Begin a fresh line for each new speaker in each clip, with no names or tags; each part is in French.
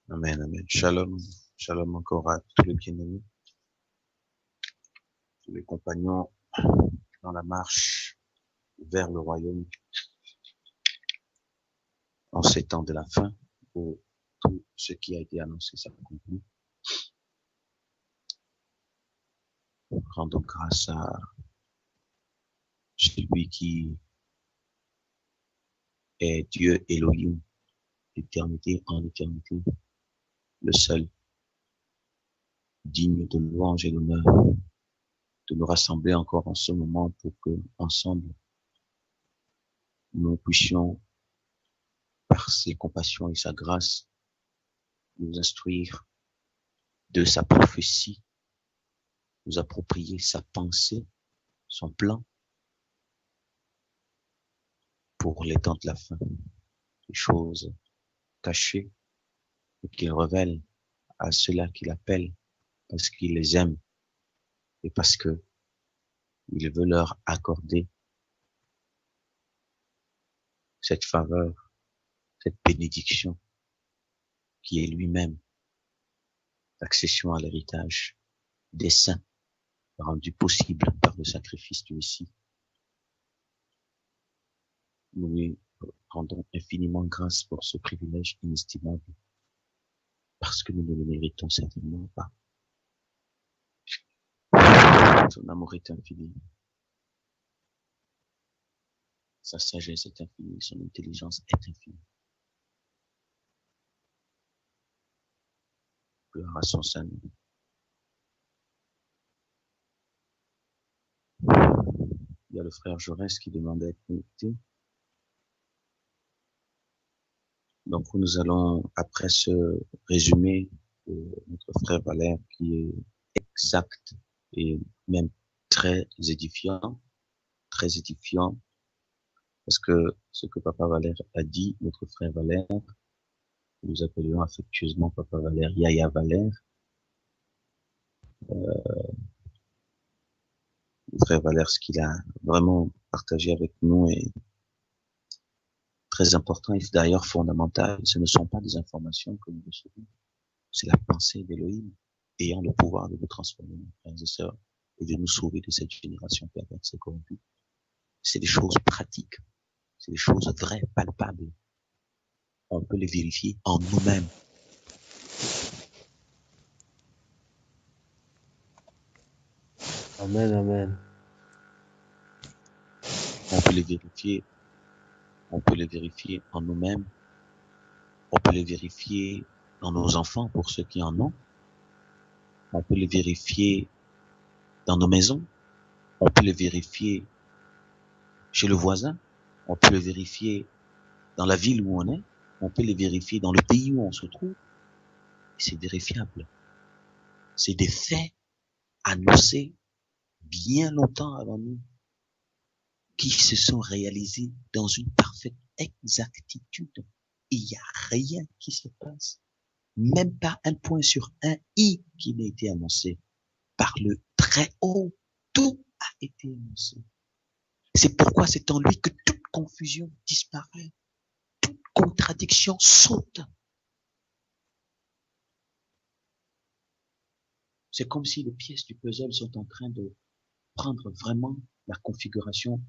Amen, amen. Shalom, shalom encore à tous les bien-aimés, tous les compagnons dans la marche vers le royaume en ces temps de la fin, où tout ce qui a été annoncé s'accomplit. Rendons grâce à celui qui est Dieu Elohim, d'éternité en éternité, le seul digne de louange et d'honneur, de nous rassembler encore en ce moment pour que, ensemble, nous puissions, par ses compassions et sa grâce, nous instruire de sa prophétie, nous approprier sa pensée, son plan pour les temps de la fin, les choses cachées et qu'il révèle à ceux-là qu'il appelle parce qu'il les aime et parce que il veut leur accorder cette faveur, cette bénédiction qui est lui-même l'accession à l'héritage des saints rendu possible par le sacrifice du Messie. Nous lui rendons infiniment grâce pour ce privilège inestimable parce que nous ne le méritons certainement pas. Son amour est infini. Sa sagesse est infinie, son intelligence est infinie. Gloire à son Saint-Nom. Il y a le frère Jaurès qui demandait à être connecté. Donc nous allons, après ce résumé de notre frère Valère qui est exact et même très édifiant, parce que ce que Papa Valère a dit, notre frère Valère, nous appelions affectueusement Papa Valère, Yaya Valère, le frère Valère, ce qu'il a vraiment partagé avec nous est très important et d'ailleurs fondamental. Ce ne sont pas des informations que nous recevons, c'est la pensée d'Élohim ayant le pouvoir de nous transformer, mes frères et sœurs, et de nous sauver de cette génération perverse et corrompue. C'est des choses pratiques, c'est des choses vraies, palpables. On peut les vérifier en nous-mêmes.
Amen, amen.
On peut les vérifier, on peut les vérifier en nous-mêmes. On peut les vérifier dans nos enfants pour ceux qui en ont. On peut les vérifier dans nos maisons. On peut les vérifier chez le voisin. On peut les vérifier dans la ville où on est. On peut les vérifier dans le pays où on se trouve. C'est vérifiable. C'est des faits annoncés bien longtemps avant nous, qui se sont réalisés dans une parfaite exactitude. Il n'y a rien qui se passe, même pas un point sur un i qui n'a été annoncé par le très haut. Tout a été annoncé. C'est pourquoi c'est en lui que toute confusion disparaît, toute contradiction saute. C'est comme si les pièces du puzzle sont en train de prendre vraiment la configuration.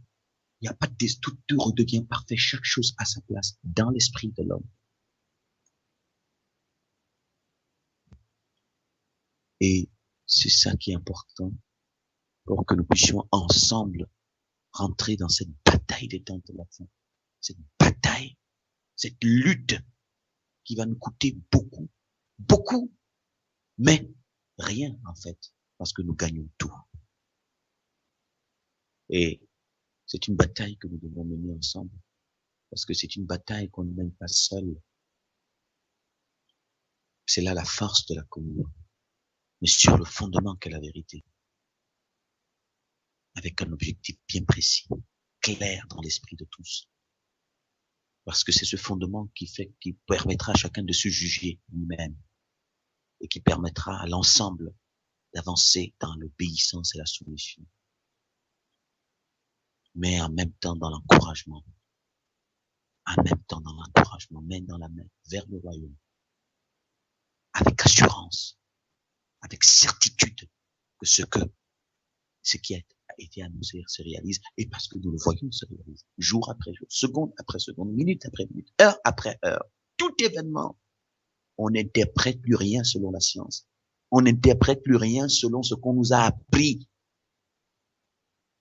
Il n'y a pas de tout redevient parfait, chaque chose à sa place dans l'esprit de l'homme. Et c'est ça qui est important pour que nous puissions ensemble rentrer dans cette bataille des temps de la fin. Cette bataille, cette lutte qui va nous coûter beaucoup, beaucoup, mais rien en fait, parce que nous gagnons tout. Et c'est une bataille que nous devons mener ensemble, parce que c'est une bataille qu'on ne mène pas seul. C'est là la force de la communion, mais sur le fondement qu'est la vérité, avec un objectif bien précis, clair dans l'esprit de tous. Parce que c'est ce fondement qui permettra à chacun de se juger lui-même et qui permettra à l'ensemble d'avancer dans l'obéissance et la soumission, mais en même temps dans l'encouragement, main dans la main, vers le royaume. assurance, avec certitude que ce qui a été annoncé se réalise, et parce que nous le voyons se réaliser, jour après jour, seconde après seconde, minute après minute, heure après heure, tout événement. On n'interprète plus rien selon la science. On n'interprète plus rien selon ce qu'on nous a appris.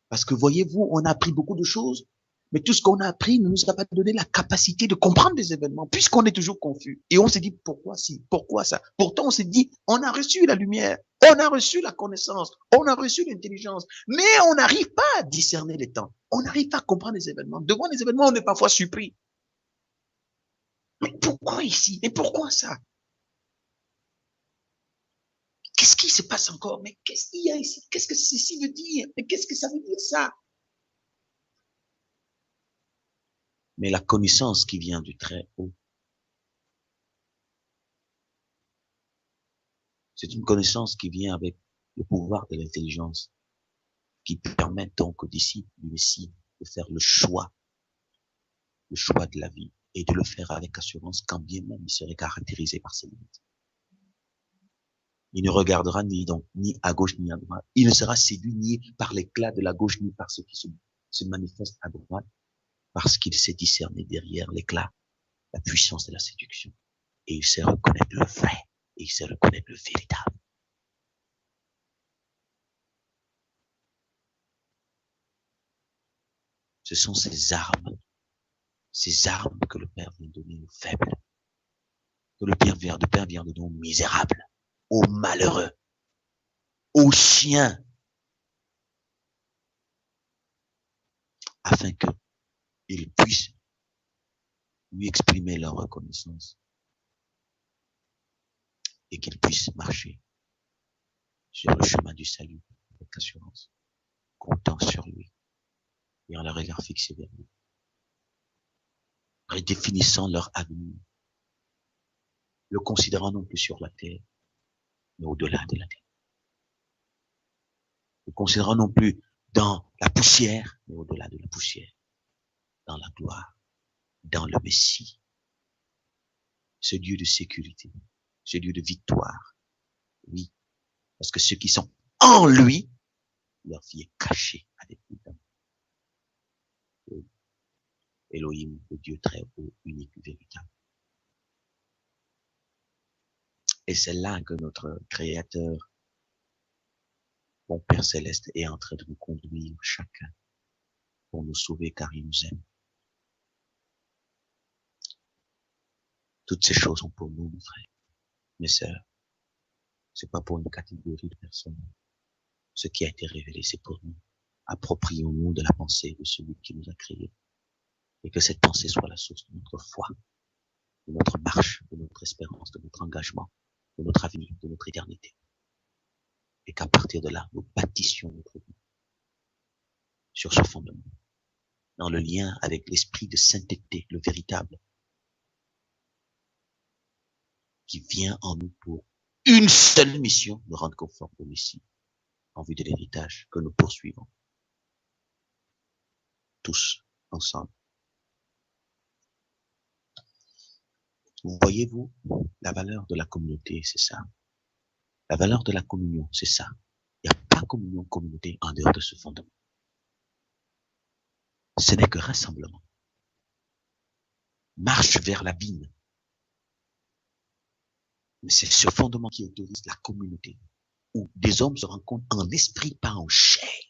Parce que voyez-vous, on a appris beaucoup de choses, mais tout ce qu'on a appris ne nous a pas donné la capacité de comprendre des événements, puisqu'on est toujours confus. Et on s'est dit, pourquoi si, pourquoi ça? Pourtant, on s'est dit, on a reçu la lumière, on a reçu la connaissance, on a reçu l'intelligence, mais on n'arrive pas à discerner les temps. On n'arrive pas à comprendre les événements. Devant les événements, on est parfois surpris. Mais pourquoi ici? Mais pourquoi ça? Qu'est-ce qui se passe encore? Mais qu'est-ce qu'il y a ici? Qu'est-ce que ceci veut dire? Mais qu'est-ce que ça veut dire ça? Mais la connaissance qui vient du très haut, c'est une connaissance qui vient avec le pouvoir de l'intelligence, qui permet donc aux disciples du Messie de faire le choix de la vie, et de le faire avec assurance, quand bien même il serait caractérisé par ses limites. Il ne regardera ni à gauche ni à droite. Il ne sera séduit ni par l'éclat de la gauche ni par ce qui se manifeste à droite, parce qu'il sait discerner derrière l'éclat la puissance de la séduction. Et il sait reconnaître le vrai, et il sait reconnaître le véritable. Ce sont ces armes que le Père vient donner aux faibles, que le Père vient de donner aux misérables, aux malheureux, aux chiens, afin qu'ils puissent lui exprimer leur reconnaissance et qu'ils puissent marcher sur le chemin du salut avec assurance, comptant sur lui, ayant le regard fixé vers lui, redéfinissant leur avenir, le considérant non plus sur la terre, mais au-delà de la terre. Le considérant non plus dans la poussière, mais au-delà de la poussière, dans la gloire, dans le Messie, ce Dieu de sécurité, ce Dieu de victoire. Oui, parce que ceux qui sont en lui, leur vie est cachée à des coups d'âme. Elohim, le Dieu très haut, unique, véritable. Et c'est là que notre Créateur, mon Père Céleste, est en train de nous conduire chacun pour nous sauver car il nous aime. Toutes ces choses sont pour nous, mes frères, mes sœurs. C'est pas pour une catégorie de personnes. Ce qui a été révélé, c'est pour nous. Approprions-nous de la pensée de celui qui nous a créés. Et que cette pensée soit la source de notre foi, de notre marche, de notre espérance, de notre engagement, de notre avenir, de notre éternité. Et qu'à partir de là, nous bâtissions notre vie sur ce fondement, dans le lien avec l'esprit de sainteté, le véritable, qui vient en nous pour une seule mission, de rendre conforme au Messie, en vue de l'héritage que nous poursuivons, tous, ensemble. Voyez-vous, la valeur de la communauté, c'est ça. La valeur de la communion, c'est ça. Il n'y a pas communion, communauté en dehors de ce fondement. Ce n'est que rassemblement. Marche vers l'abîme. Mais c'est ce fondement qui autorise la communauté, où des hommes se rencontrent en esprit, pas en chair.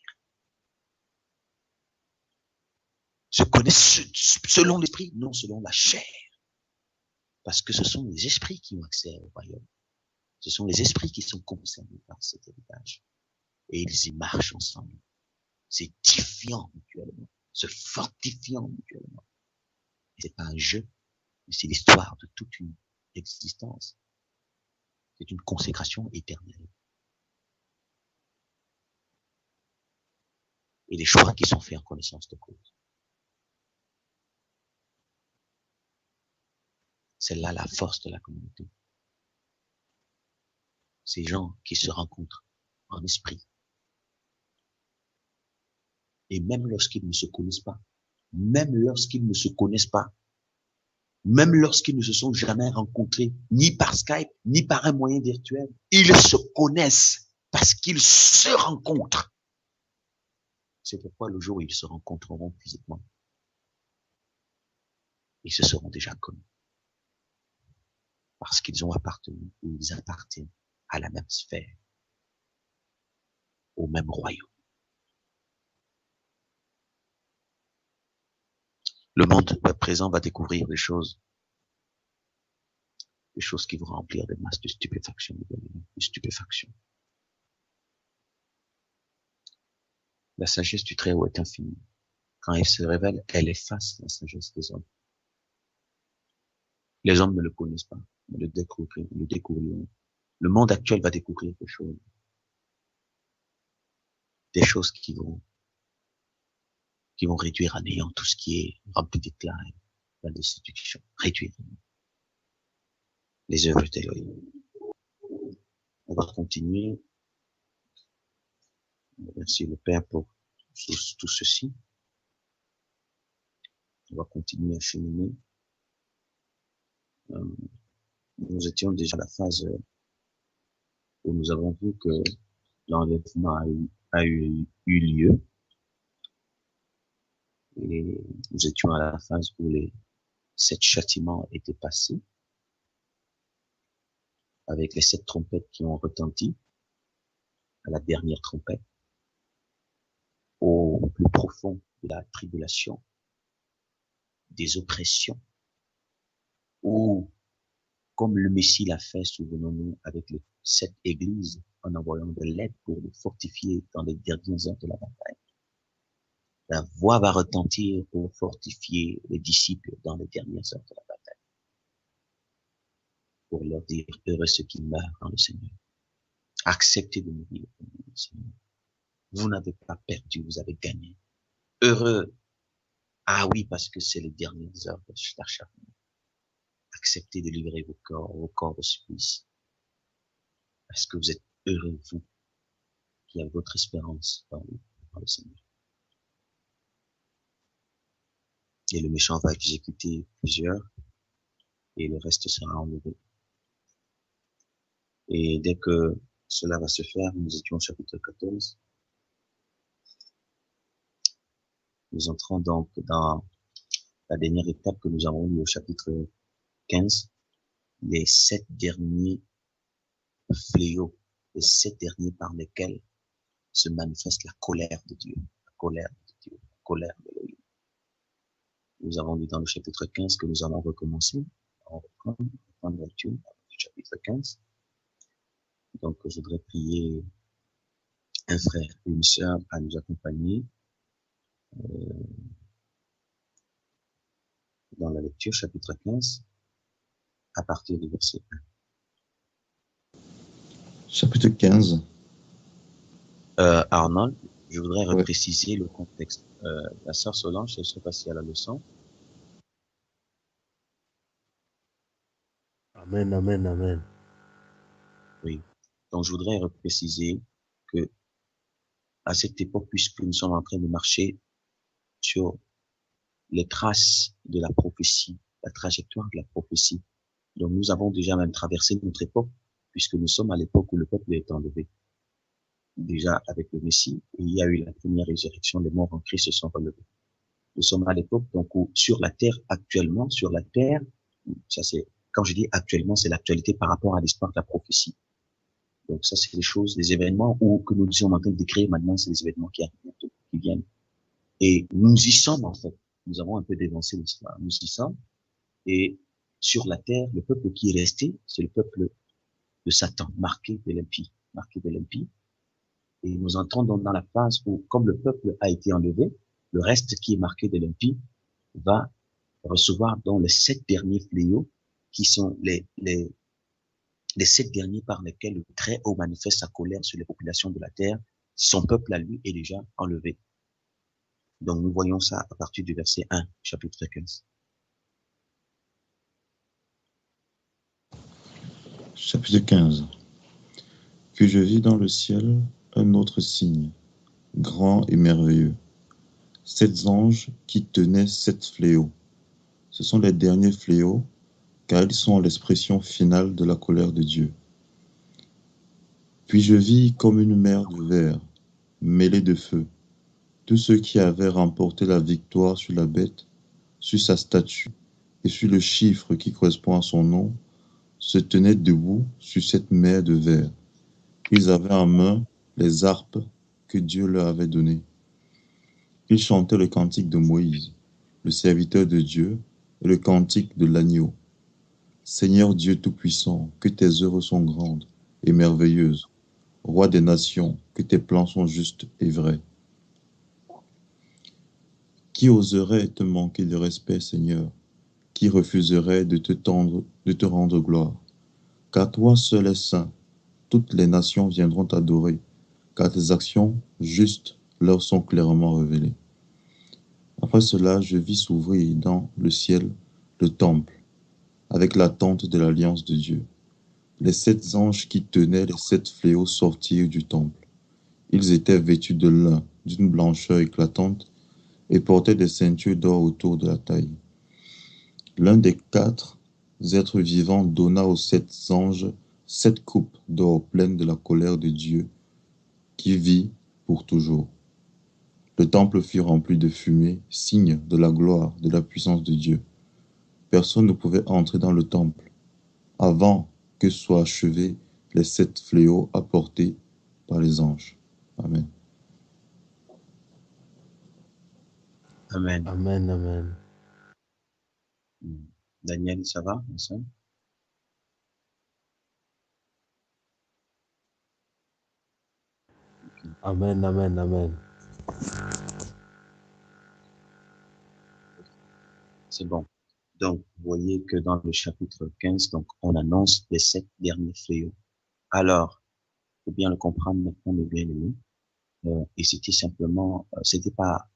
Se connaissent selon l'esprit, non selon la chair. Parce que ce sont les esprits qui ont accès au royaume. Ce sont les esprits qui sont concernés par cet héritage. Et ils y marchent ensemble, s'édifiant mutuellement, se fortifiant mutuellement. Et c'est pas un jeu, mais c'est l'histoire de toute une existence. C'est une consécration éternelle. Et les choix qui sont faits en connaissance de cause. C'est là la force de la communauté. Ces gens qui se rencontrent en esprit. Et même lorsqu'ils ne se connaissent pas, même lorsqu'ils ne se sont jamais rencontrés, ni par Skype, ni par un moyen virtuel. Ils se connaissent parce qu'ils se rencontrent. C'est pourquoi le jour où ils se rencontreront physiquement, ils se seront déjà connus. Parce qu'ils ont appartenu, ou ils appartiennent à la même sphère, au même royaume. Le monde présent va découvrir des choses qui vont remplir des masses de stupéfaction, de stupéfaction. La sagesse du Très-Haut est infinie. Quand elle se révèle, elle efface la sagesse des hommes. Les hommes ne le connaissent pas, mais le découvriront. Le monde actuel va découvrir des choses qui vont réduire à néant tout ce qui est rempli d'éclat, la destruction, réduire les œuvres d'Élohim. On va continuer. Merci le Père pour tout ceci. On va continuer à cheminer. Nous étions déjà à la phase où nous avons vu que l'enlèvement a eu lieu. Et nous étions à la phase où les 7 châtiments étaient passés, avec les 7 trompettes qui ont retenti, à la dernière trompette, au plus profond de la tribulation, des oppressions, où, comme le Messie l'a fait, souvenons-nous, avec les 7 églises, en envoyant de l'aide pour les fortifier dans les dernières heures de la bataille. La voix va retentir pour fortifier les disciples dans les dernières heures de la bataille. Pour leur dire, heureux ceux qui meurent dans le Seigneur. Acceptez de mourir dans le Seigneur. Vous n'avez pas perdu, vous avez gagné. Heureux. Ah oui, parce que c'est les dernières heures de l'acharnement. Acceptez de livrer vos corps au supplice. Parce que vous êtes heureux, vous, qui avez votre espérance dans le Seigneur. Et le méchant va exécuter plusieurs, et le reste sera enlevé. Et dès que cela va se faire, nous étions au chapitre 14. Nous entrons donc dans la dernière étape que nous avons eue au chapitre 15, les 7 derniers fléaux, les 7 derniers par lesquels se manifeste la colère de Dieu, la colère de Dieu, la colère de l'Élohim. Nous avons vu dans le chapitre 15 que nous allons recommencer. On reprend la lecture du chapitre 15. Donc, je voudrais prier un frère et une sœur à nous accompagner dans la lecture, chapitre 15, à partir du verset 1.
Chapitre 15.
Arnold, je voudrais repréciser le contexte. La sœur Solange, je ne sais pas si elle a le leçon.
Amen, amen, amen.
Oui. Donc, je voudrais repréciser que à cette époque, puisque nous sommes en train de marcher sur les traces de la prophétie, la trajectoire de la prophétie. Donc, nous avons déjà même traversé notre époque, puisque nous sommes à l'époque où le peuple est enlevé. Déjà avec le Messie, et il y a eu la première résurrection, les morts en Christ se sont relevés. Nous sommes à l'époque, donc, où sur la terre, actuellement, sur la terre, ça c'est, quand je dis actuellement, c'est l'actualité par rapport à l'histoire de la prophétie. Donc ça, c'est les choses, les événements que nous sommes en train de décrire maintenant, c'est les événements qui arrivent bientôt, qui viennent. Et nous y sommes, en fait. Nous avons un peu dévancé l'histoire. Nous y sommes. Et sur la terre, le peuple qui est resté, c'est le peuple de Satan, marqué de l'impie, marqué de l'impie. Et nous entrons dans la phase où, comme le peuple a été enlevé, le reste qui est marqué de l'impie va recevoir donc les 7 derniers fléaux qui sont les 7 derniers par lesquels le Très-Haut manifeste sa colère sur les populations de la terre. Son peuple à lui est déjà enlevé. Donc nous voyons ça à partir du verset 1, chapitre 15.
Chapitre 15. Puis je vis dans le ciel un autre signe, grand et merveilleux. 7 anges qui tenaient 7 fléaux, Ce sont les derniers fléaux, car ils sont l'expression finale de la colère de Dieu. Puis je vis comme une mer de verre, mêlée de feu. Tous ceux qui avaient remporté la victoire sur la bête, sur sa statue et sur le chiffre qui correspond à son nom, se tenaient debout sur cette mer de verre. Ils avaient en main les harpes que Dieu leur avait données. Ils chantaient le cantique de Moïse, le serviteur de Dieu, et le cantique de l'agneau. Seigneur Dieu Tout-Puissant, que tes œuvres sont grandes et merveilleuses. Roi des nations, que tes plans sont justes et vrais. Qui oserait te manquer de respect, Seigneur? Qui refuserait de te rendre gloire? Car toi seul es saint, toutes les nations viendront t'adorer, car tes actions justes leur sont clairement révélées. Après cela, je vis s'ouvrir dans le ciel le temple, avec la tente de l'alliance de Dieu. Les 7 anges qui tenaient les 7 fléaux sortirent du temple. Ils étaient vêtus de lin, d'une blancheur éclatante, et portaient des ceintures d'or autour de la taille. L'un des 4 êtres vivants donna aux 7 anges 7 coupes d'or pleines de la colère de Dieu, qui vit pour toujours. Le temple fut rempli de fumée, signe de la gloire, de la puissance de Dieu. Personne ne pouvait entrer dans le temple avant que soient achevés les 7 fléaux apportés par les anges. Amen.
Amen.
Amen, amen.
Daniel, ça va? Ça?
Amen, amen, amen.
C'est bon. Donc, vous voyez que dans le chapitre 15, donc, on annonce les 7 derniers fléaux. Alors, faut bien le comprendre maintenant, mes bien-aimés. Et c'était simplement, c'était pas,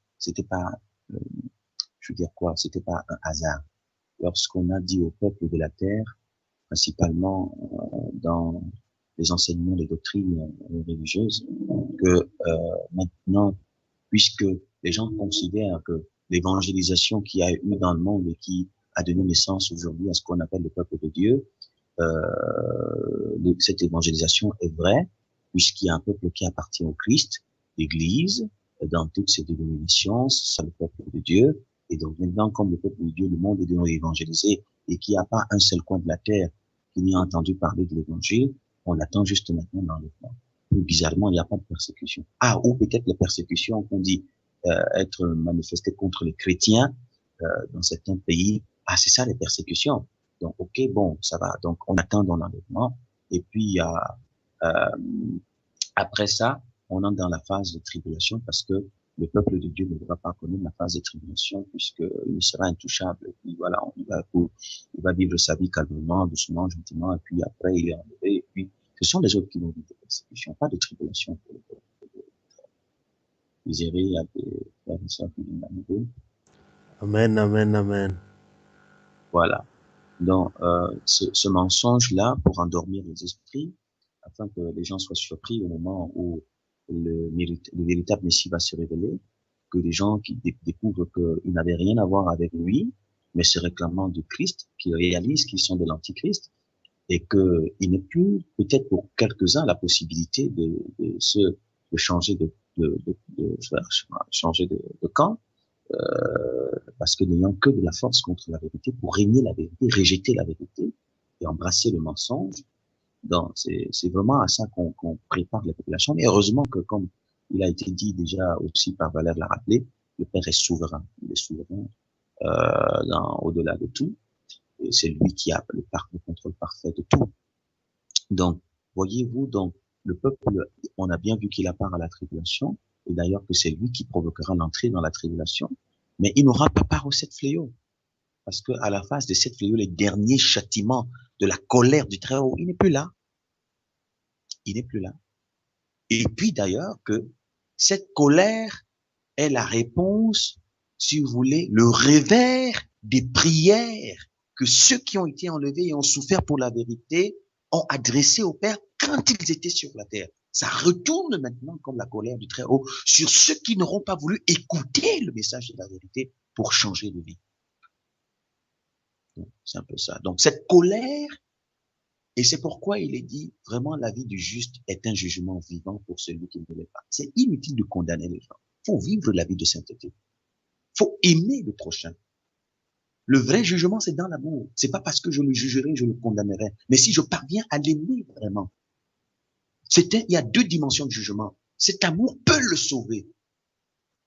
euh, je veux dire quoi, c'était pas un hasard. Lorsqu'on a dit au peuple de la terre, principalement dans les enseignements des doctrines religieuses, que maintenant, puisque les gens considèrent que l'évangélisation qu'il y a eu dans le monde et qui a donné naissance aujourd'hui à ce qu'on appelle le peuple de Dieu, cette évangélisation est vraie, puisqu'il y a un peuple qui appartient au Christ, l'Église, dans toutes ses dénominations, c'est le peuple de Dieu. Et donc maintenant, comme le peuple de Dieu, le monde est devenu évangélisé et qu'il n'y a pas un seul coin de la terre qui n'y a entendu parler de l'Évangile, on l'attend juste maintenant dans le temps. Plus bizarrement, il n'y a pas de persécution. Ah, ou peut-être les persécutions qu'on dit être manifestées contre les chrétiens dans certains pays. Ah, c'est ça les persécutions. Donc, ok, bon, ça va. Donc, on attend dans l'enlèvement. Et puis, après ça, on entre dans la phase de tribulation parce que le peuple de Dieu ne va pas connaître la phase de tribulation puisqu'il sera intouchable. Et puis, voilà, il va vivre sa vie calmement, doucement, gentiment. Et puis, après, il est enlevé. Et puis, ce sont les autres qui vont vivre des persécutions, pas de tribulation pour le peuple. Vous irez, il y a des frères et sœurs qui viennent d'arriver.
Amen, amen, amen.
Voilà. Donc, ce mensonge-là, pour endormir les esprits, afin que les gens soient surpris au moment où le véritable Messie va se révéler, que les gens qui découvrent qu'ils n'avaient rien à voir avec lui, mais se réclamant du Christ, qui réalisent qu'ils sont de l'Antichrist, et qu'il n'est plus, peut-être pour quelques-uns, la possibilité de changer de changer de camp, parce que n'ayant que de la force contre la vérité pour régner la vérité, rejeter la vérité et embrasser le mensonge. Donc, c'est vraiment à ça qu'on prépare les populations. Et heureusement que, comme il a été dit déjà aussi par Valère l'a rappelé, le Père est souverain. Il est souverain au-delà de tout. Et c'est lui qui a le contrôle parfait de tout. Donc, voyez-vous, donc, le peuple, on a bien vu qu'il a part à la tribulation, et d'ailleurs que c'est lui qui provoquera l'entrée dans la tribulation, mais il n'aura pas part aux 7 fléaux. Parce que à la face de 7 fléaux, les derniers châtiments de la colère du Très-Haut, il n'est plus là. Il n'est plus là. Et puis d'ailleurs que cette colère est la réponse, si vous voulez, le revers des prières que ceux qui ont été enlevés et ont souffert pour la vérité ont adressé au Père quand ils étaient sur la terre. Ça retourne maintenant comme la colère du Très-Haut sur ceux qui n'auront pas voulu écouter le message de la vérité pour changer de vie. C'est un peu ça. Donc, cette colère, et c'est pourquoi il est dit, vraiment, la vie du juste est un jugement vivant pour celui qui ne l'est pas. C'est inutile de condamner les gens. Il faut vivre la vie de sainteté. Il faut aimer le prochain. Le vrai jugement, c'est dans l'amour. C'est pas parce que je le jugerai, je le condamnerai. Mais si je parviens à l'aimer vraiment, il y a deux dimensions de jugement. Cet amour peut le sauver.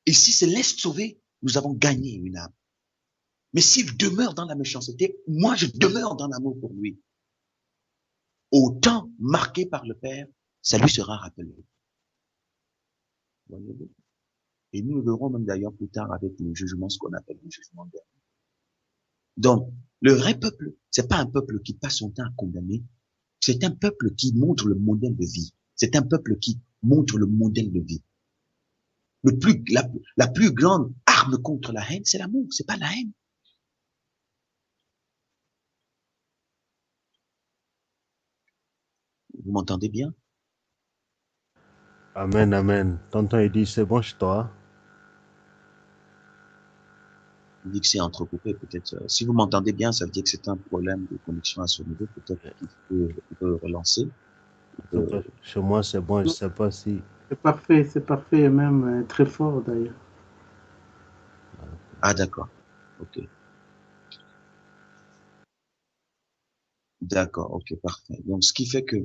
Et si se laisse sauver, nous avons gagné une âme. Mais s'il demeure dans la méchanceté, moi je demeure dans l'amour pour lui. Autant marqué par le Père, ça lui sera rappelé. Voyez-vous? Et nous le verrons même d'ailleurs plus tard avec le jugement, ce qu'on appelle le jugement dernier. Donc, le vrai peuple, c'est pas un peuple qui passe son temps à condamner, c'est un peuple qui montre le modèle de vie. C'est un peuple qui montre le modèle de vie. La plus grande arme contre la haine, c'est l'amour, c'est pas la haine. Vous m'entendez bien?
Amen, amen. Tonton, il dit, c'est bon chez toi?
Il dit que c'est entrecoupé, peut-être. Si vous m'entendez bien, ça veut dire que c'est un problème de connexion à ce niveau. Peut-être qu'il peut relancer.
En tout cas, chez moi, c'est bon. Je sais pas si...
C'est parfait, et même très fort d'ailleurs.
Ah, d'accord. Ok. D'accord, ok, parfait. Donc, ce qui fait que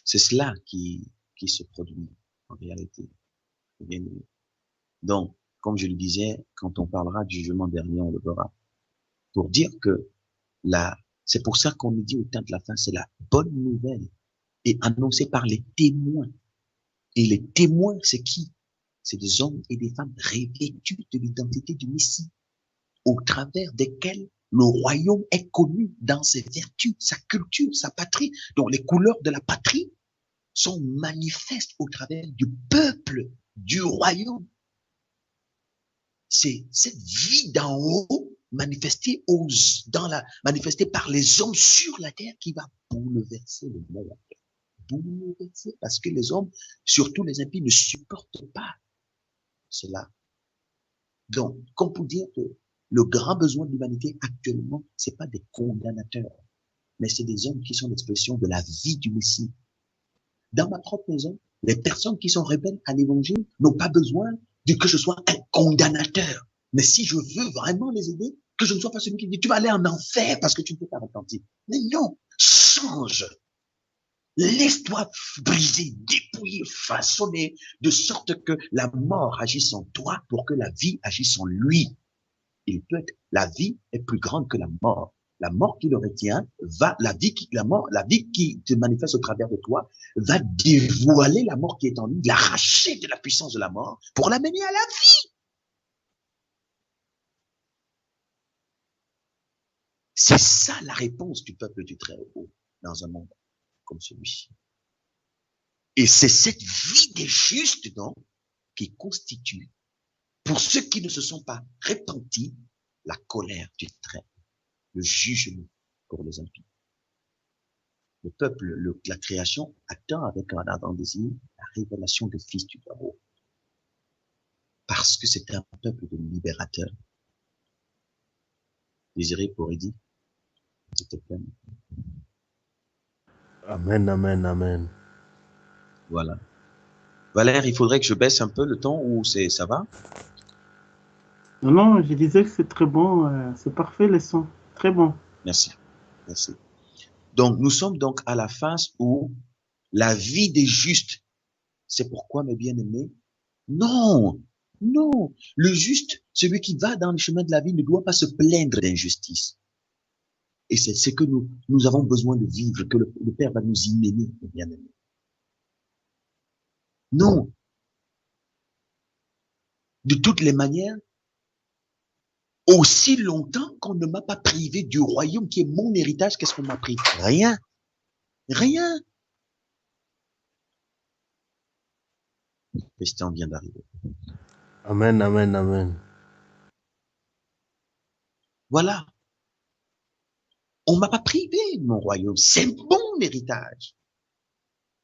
c'est cela qui se produit en réalité. Bien aimé. Donc, comme je le disais, quand on parlera du jugement dernier, on le verra. Pour dire que c'est pour ça qu'on nous dit au temps de la fin, c'est la bonne nouvelle et annoncée par les témoins. Et les témoins, c'est qui? C'est des hommes et des femmes revêtus de l'identité du Messie, au travers desquels le royaume est connu dans ses vertus, sa culture, sa patrie. Donc les couleurs de la patrie sont manifestes au travers du peuple, du royaume. C'est cette vie d'en haut manifestée manifestée par les hommes sur la terre qui va bouleverser le monde. Bouleverser parce que les hommes, surtout les impies, ne supportent pas cela. Donc, comme pour dire que le grand besoin de l'humanité actuellement, c'est pas des condamnateurs, mais c'est des hommes qui sont l'expression de la vie du Messie. Dans ma propre maison, les personnes qui sont rebelles à l'évangile n'ont pas besoin de que je sois un condamnateur. Mais si je veux vraiment les aider, que je ne sois pas celui qui dit tu vas aller en enfer parce que tu ne peux pas repentir. Mais non, change. Laisse-toi briser, dépouiller, façonner, de sorte que la mort agisse en toi pour que la vie agisse en lui. La vie est plus grande que la mort. La mort qui le retient la vie qui te manifeste au travers de toi va dévoiler la mort qui est en lui, l'arracher de la puissance de la mort pour l'amener à la vie. C'est ça la réponse du peuple du Très-Haut dans un monde comme celui-ci. Et c'est cette vie des justes, donc, qui constitue, pour ceux qui ne se sont pas repentis, la colère du Très-Haut, le jugement pour les impies. Le peuple, la création attend avec un ardent désir la révélation du Fils du Très-Haut. Parce que c'est un peuple de libérateurs. Désiré pour Eddy, s'il te plaît.
Amen, amen, amen.
Voilà. Valère, il faudrait que je baisse un peu le ton ou ça va?
Non, je disais que c'est très bon, c'est parfait les sons, très bon.
Merci. Merci. Donc, nous sommes donc à la phase où la vie des justes, c'est pourquoi, mes bien-aimés, non, non, le juste, celui qui va dans le chemin de la vie ne doit pas se plaindre d'injustice. Et c'est ce que nous avons besoin de vivre, que le Père va nous y mener, mes bien-aimés. Non. De toutes les manières, aussi longtemps qu'on ne m'a pas privé du royaume qui est mon héritage, qu'est-ce qu'on m'a pris? Rien. Rien. Christian vient d'arriver.
Amen, amen, amen.
Voilà. On m'a pas privé de mon royaume. C'est mon héritage.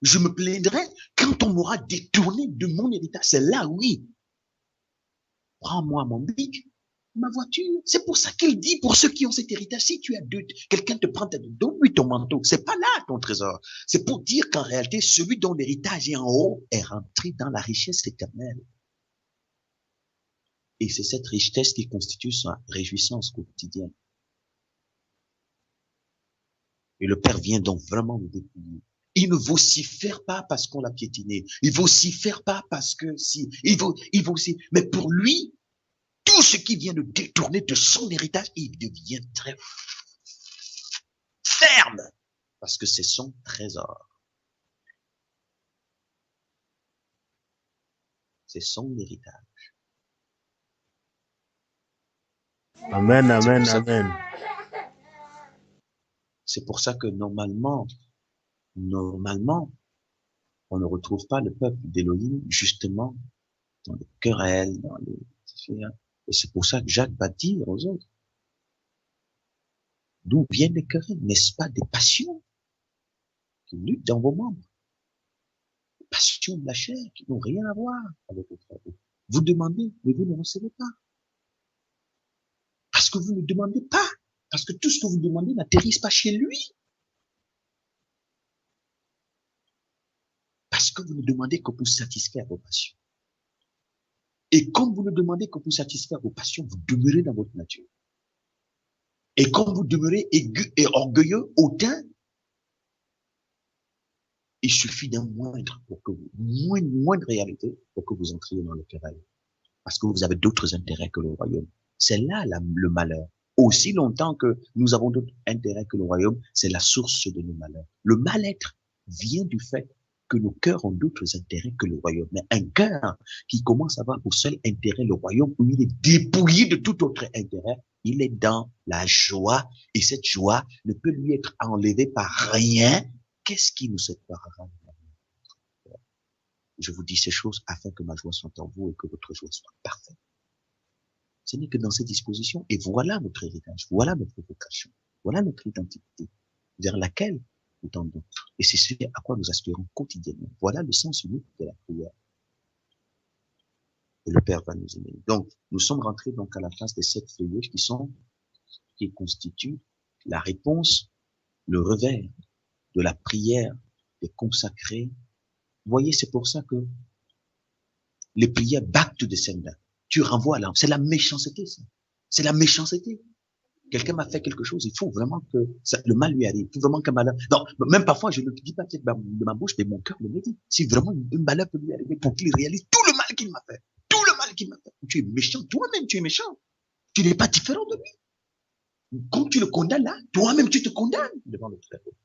Je me plaindrai quand on m'aura détourné de mon héritage. C'est là, oui. Prends-moi mon bic. ma voiture. C'est pour ça qu'il dit, pour ceux qui ont cet héritage, si tu as deux, quelqu'un te prend, donne-lui ton manteau. C'est pas là ton trésor. C'est pour dire qu'en réalité, celui dont l'héritage est en haut est rentré dans la richesse éternelle. Et c'est cette richesse qui constitue sa réjouissance quotidienne. Et le Père vient donc vraiment nous dépouiller. Il ne vocifère pas parce qu'on l'a piétiné. Il vocifère pas parce que si, il vocifère. Mais pour lui, tout ce qui vient de détourner de son héritage, il devient très ferme parce que c'est son trésor. C'est son héritage.
Amen, amen, amen.
C'est pour ça que normalement, on ne retrouve pas le peuple d'Élohim justement dans les querelles, dans les... Et c'est pour ça que Jacques va dire aux autres, d'où viennent les querelles? N'est-ce pas des passions qui luttent dans vos membres? Des passions de la chair qui n'ont rien à voir avec le travail. Vous demandez, mais vous ne recevez pas. Parce que vous ne demandez pas. Parce que tout ce que vous demandez n'atterrisse pas chez lui. Parce que vous ne demandez que pour satisfaire vos passions. Et comme vous ne demandez que pour satisfaire vos passions, vous demeurez dans votre nature. Et comme vous demeurez aigu et orgueilleux, hautain, il suffit d'un moindre pour que vous, moindre réalité pour que vous entriez dans le querelle. Parce que vous avez d'autres intérêts que le royaume. C'est là le malheur. Aussi longtemps que nous avons d'autres intérêts que le royaume, c'est la source de nos malheurs. Le mal-être vient du fait que nos cœurs ont d'autres intérêts que le royaume. Mais un cœur qui commence à avoir pour seul intérêt le royaume, où il est dépouillé de tout autre intérêt, il est dans la joie. Et cette joie ne peut lui être enlevée par rien. Qu'est-ce qui nous séparera? Je vous dis ces choses afin que ma joie soit en vous et que votre joie soit parfaite. Ce n'est que dans ces dispositions. Et voilà notre héritage. Voilà notre vocation. Voilà notre identité vers laquelle nous tendons. Et c'est ce à quoi nous aspirons quotidiennement. Voilà le sens unique de la prière. Et le Père va nous aimer. Donc, nous sommes rentrés donc à la phase des 7 feuillets qui constituent la réponse, le revers de la prière des consacrés. Vous voyez, c'est pour ça que les prières back to the sender. Tu renvoies là. C'est la méchanceté, ça. C'est la méchanceté. Quelqu'un m'a fait quelque chose, il faut vraiment que le mal lui arrive. Il faut vraiment qu'un malheur. Non, même parfois, je ne le dis pas peut-être de ma bouche, mais mon cœur le médite. Si vraiment un malheur peut lui arriver pour qu'il réalise tout le mal qu'il m'a fait. Tout le mal qu'il m'a fait. Tu es méchant. Toi-même, tu es méchant. Tu n'es pas différent de lui. Quand tu le condamnes là, toi-même, tu te condamnes devant le Très-Haut.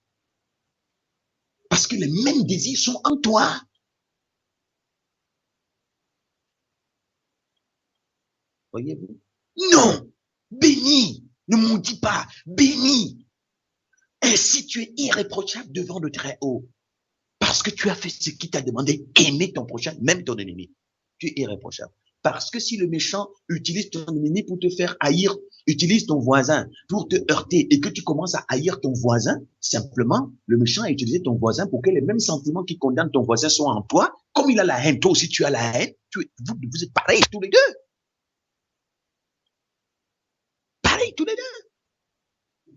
Parce que les mêmes désirs sont en toi. Voyez-vous? Non! Béni! Ne maudis pas! Béni! Ainsi tu es irréprochable devant le Très-Haut. Parce que tu as fait ce qu'il t'a demandé, aimer ton prochain, même ton ennemi. Tu es irréprochable. Parce que si le méchant utilise ton ennemi pour te faire haïr, utilise ton voisin pour te heurter et que tu commences à haïr ton voisin, simplement, le méchant a utilisé ton voisin pour que les mêmes sentiments qui condamnent ton voisin soient en toi. Comme il a la haine, toi aussi tu as la haine, vous êtes pareils tous les deux. Pareils tous les deux.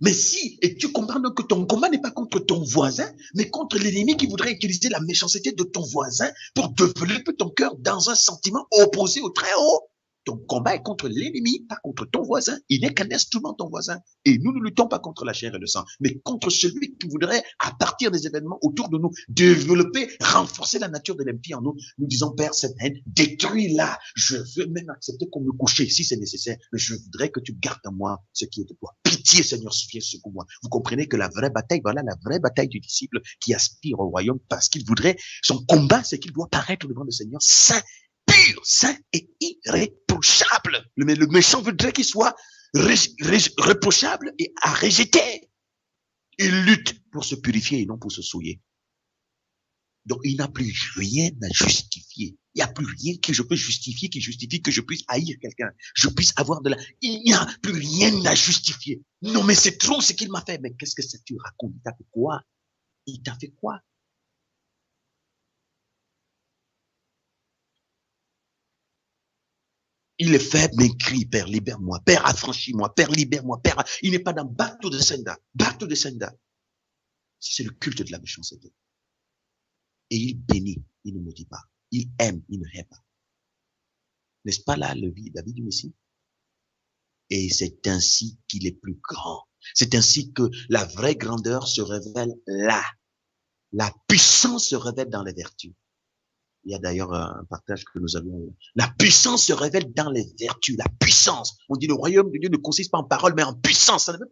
Mais si, et tu comprends donc que ton combat n'est pas contre ton voisin, mais contre l'ennemi qui voudrait utiliser la méchanceté de ton voisin pour développer ton cœur dans un sentiment opposé au Très-Haut. Ton combat est contre l'ennemi, pas contre ton voisin. Il n'est qu'un instrument, ton voisin. Et nous ne luttons pas contre la chair et le sang, mais contre celui qui voudrait, à partir des événements autour de nous, développer, renforcer la nature de l'impie en nous. Nous disons, Père, cette haine, détruis-la. Je veux même accepter qu'on me couche si c'est nécessaire, mais je voudrais que tu gardes en moi ce qui est de toi. Pitié, Seigneur, viens secours-moi. Vous comprenez que la vraie bataille, voilà la vraie bataille du disciple qui aspire au royaume parce qu'il voudrait, son combat, c'est qu'il doit paraître devant le Seigneur saint, pur, saint et irréprochable. Le méchant voudrait qu'il soit reprochable et à rejeter. Il lutte pour se purifier et non pour se souiller. Donc, il n'a plus rien à justifier. Il n'y a plus rien que je peux justifier, qui justifie que je puisse haïr quelqu'un. Je puisse avoir de la... Il n'y a plus rien à justifier. Non, mais c'est trop ce qu'il m'a fait. Mais qu'est-ce que ça tu racontes? Il t'a fait quoi? Il t'a fait quoi? Il est faible, mais il crie, Père, libère-moi. Père, affranchis-moi. Père, libère-moi. Père, il n'est pas dans bateau de Senda. Bateau de Senda. C'est le culte de la méchanceté. Et il bénit, il ne maudit pas. Il aime, il ne hait pas. N'est-ce pas là la vie du Messie? Et c'est ainsi qu'il est plus grand. C'est ainsi que la vraie grandeur se révèle là. La puissance se révèle dans les vertus. Il y a d'ailleurs un partage que nous avons. La puissance se révèle dans les vertus. La puissance. On dit le royaume de Dieu ne consiste pas en parole, mais en puissance. Ça ne veut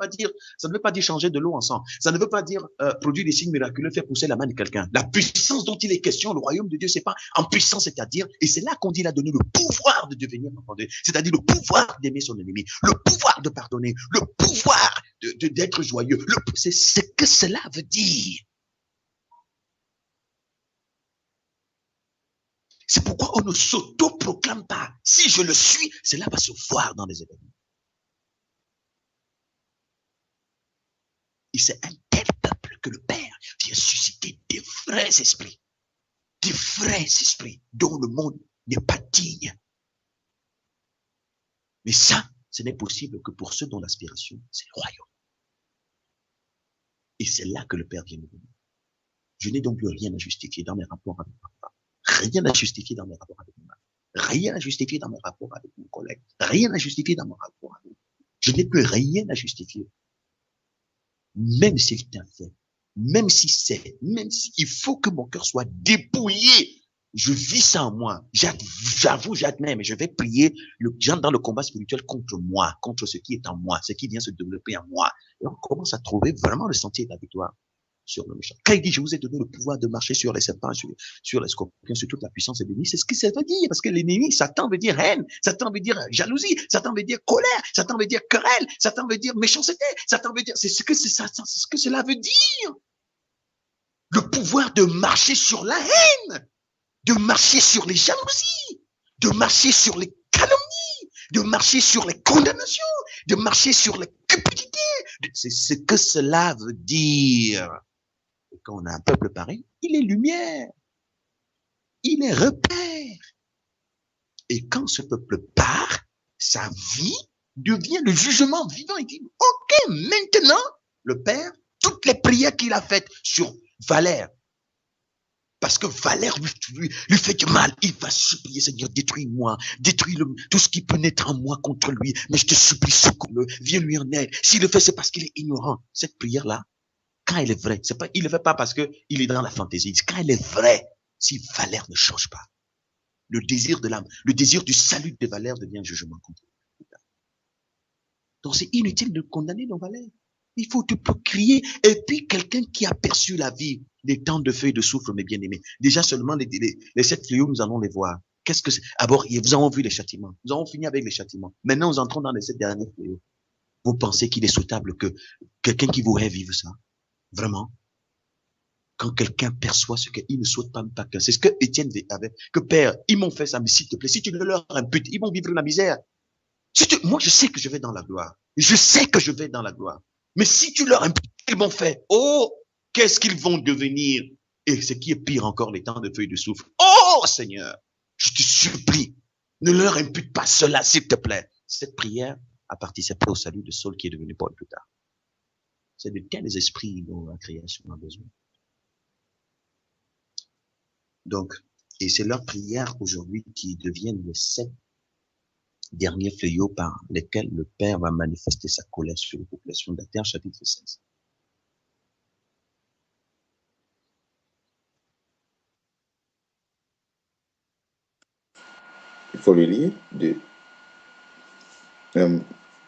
pas dire changer de l'eau en sang. Ça ne veut pas dire produire des signes miraculeux, faire pousser la main de quelqu'un. La puissance dont il est question, le royaume de Dieu, c'est pas en puissance, c'est-à-dire, et c'est là qu'on dit, il a donné le pouvoir de devenir enfant de Dieu, c'est-à-dire le pouvoir d'aimer son ennemi, le pouvoir de pardonner, le pouvoir d'être joyeux. C'est ce que cela veut dire. C'est pourquoi on ne s'auto-proclame pas. Si je le suis, cela va se voir dans les événements. Et c'est un tel peuple que le Père vient susciter des vrais esprits dont le monde n'est pas digne. Mais ça, ce n'est possible que pour ceux dont l'aspiration, c'est le royaume. Et c'est là que le Père vient nous donner. Je n'ai donc plus rien à justifier dans mes rapports avec papa. Rien à justifier dans mes rapports avec maman. Rien à justifier dans mes rapports avec mon collègue. Rien à justifier dans mon rapport avec. Je n'ai plus rien à justifier. Même s'il est un fait. Même s'il faut que mon cœur soit dépouillé. Je vis ça en moi. J'avoue, j'admets, mais je vais prier j'entre dans le combat spirituel contre moi, contre ce qui est en moi, ce qui vient se développer en moi. Et on commence à trouver vraiment le sentier de la victoire sur le méchant. Quand il dit, je vous ai donné le pouvoir de marcher sur les serpents, sur les scorpions, sur toute la puissance de l'ennemi, c'est ce que ça veut dire. Parce que l'ennemi, Satan veut dire haine, Satan veut dire jalousie, Satan veut dire colère, Satan veut dire querelle, Satan veut dire méchanceté, Satan veut dire, c'est ce que cela veut dire. Le pouvoir de marcher sur la haine, de marcher sur les jalousies, de marcher sur les calomnies, de marcher sur les condamnations, de marcher sur les cupidités. C'est ce que cela veut dire. Et quand on a un peuple pareil, il est lumière, il est repère. Et quand ce peuple part, sa vie devient le jugement vivant. Il dit, ok, maintenant, le Père, toutes les prières qu'il a faites sur Valère, parce que Valère lui fait du mal, il va supplier, Seigneur, détruis-moi, détruis tout ce qui peut naître en moi contre lui, mais je te supplie, secours-le, viens lui en aide. S'il le fait, c'est parce qu'il est ignorant. Cette prière-là, quand elle est vraie, il le fait pas parce que il est dans la fantaisie. Quand elle est vraie, si Valère ne change pas, le désir de l'âme, le désir du salut de Valère devient jugement contre lui. Donc c'est inutile de condamner nos Valères. Il faut te crier. Et puis quelqu'un qui a perçu la vie, les temps de feu et de souffle, mes bien-aimés. Déjà seulement les 7 fléaux, nous allons les voir. Qu'est-ce que c'est? D'abord, vous avons vu les châtiments. Nous avons fini avec les châtiments. Maintenant, nous entrons dans les 7 derniers fléaux. Vous pensez qu'il est souhaitable que quelqu'un qui vous hait vive ça? Vraiment? Quand quelqu'un perçoit ce qu'il ne souhaite pas que c'est ce que Étienne avait, que Père, ils m'ont fait ça, mais s'il te plaît, si tu ne leur imputes, ils vont vivre la misère. Moi, je sais que je vais dans la gloire. Je sais que je vais dans la gloire. Mais si tu leur imputes, ils m'ont fait, oh, qu'est-ce qu'ils vont devenir? Et ce qui est pire encore, les temps de feu et de souffle. Oh, Seigneur, je te supplie, ne leur impute pas cela, s'il te plaît. Cette prière a participé au salut de Saul qui est devenu Paul plus tard. C'est de tels esprits dont la création a besoin. Donc, et c'est leur prière aujourd'hui qui deviennent les 7 derniers fléaux par lesquels le Père va manifester sa colère sur les populations de la terre, chapitre 16.
Il faut le lire de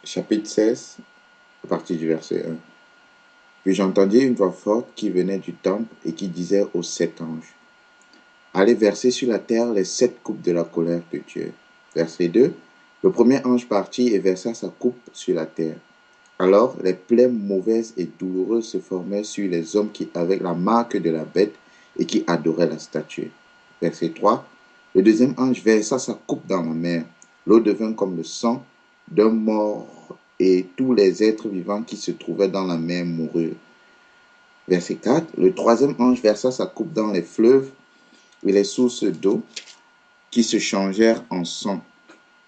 chapitre 16, à partir du verset 1. Puis j'entendis une voix forte qui venait du temple et qui disait aux 7 anges, allez verser sur la terre les 7 coupes de la colère de Dieu. Verset 2. Le premier ange partit et versa sa coupe sur la terre. Alors les plaies mauvaises et douloureuses se formèrent sur les hommes qui avaient la marque de la bête et qui adoraient la statue. Verset 3. Le deuxième ange versa sa coupe dans la mer. L'eau devint comme le sang d'un mort et tous les êtres vivants qui se trouvaient dans la mer moururent. Verset 4. Le troisième ange versa sa coupe dans les fleuves et les sources d'eau qui se changèrent en sang.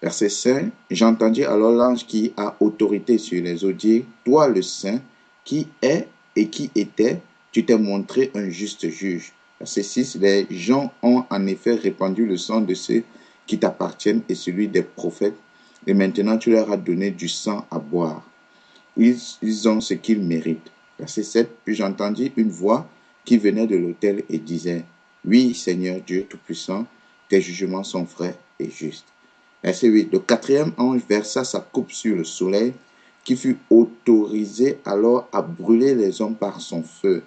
Verset 5. J'entendis alors l'ange qui a autorité sur les eaux dire, toi le Saint, qui est et qui était, tu t'es montré un juste juge. Verset 6. Les gens ont en effet répandu le sang de ceux qui t'appartiennent et celui des prophètes, et maintenant tu leur as donné du sang à boire. Ils ont ce qu'ils méritent. Verset 7. Puis j'entendis une voix qui venait de l'autel et disait, oui, Seigneur Dieu Tout-Puissant, tes jugements sont vrais et justes. Verset 8. Le quatrième ange versa sa coupe sur le soleil, qui fut autorisé alors à brûler les hommes par son feu.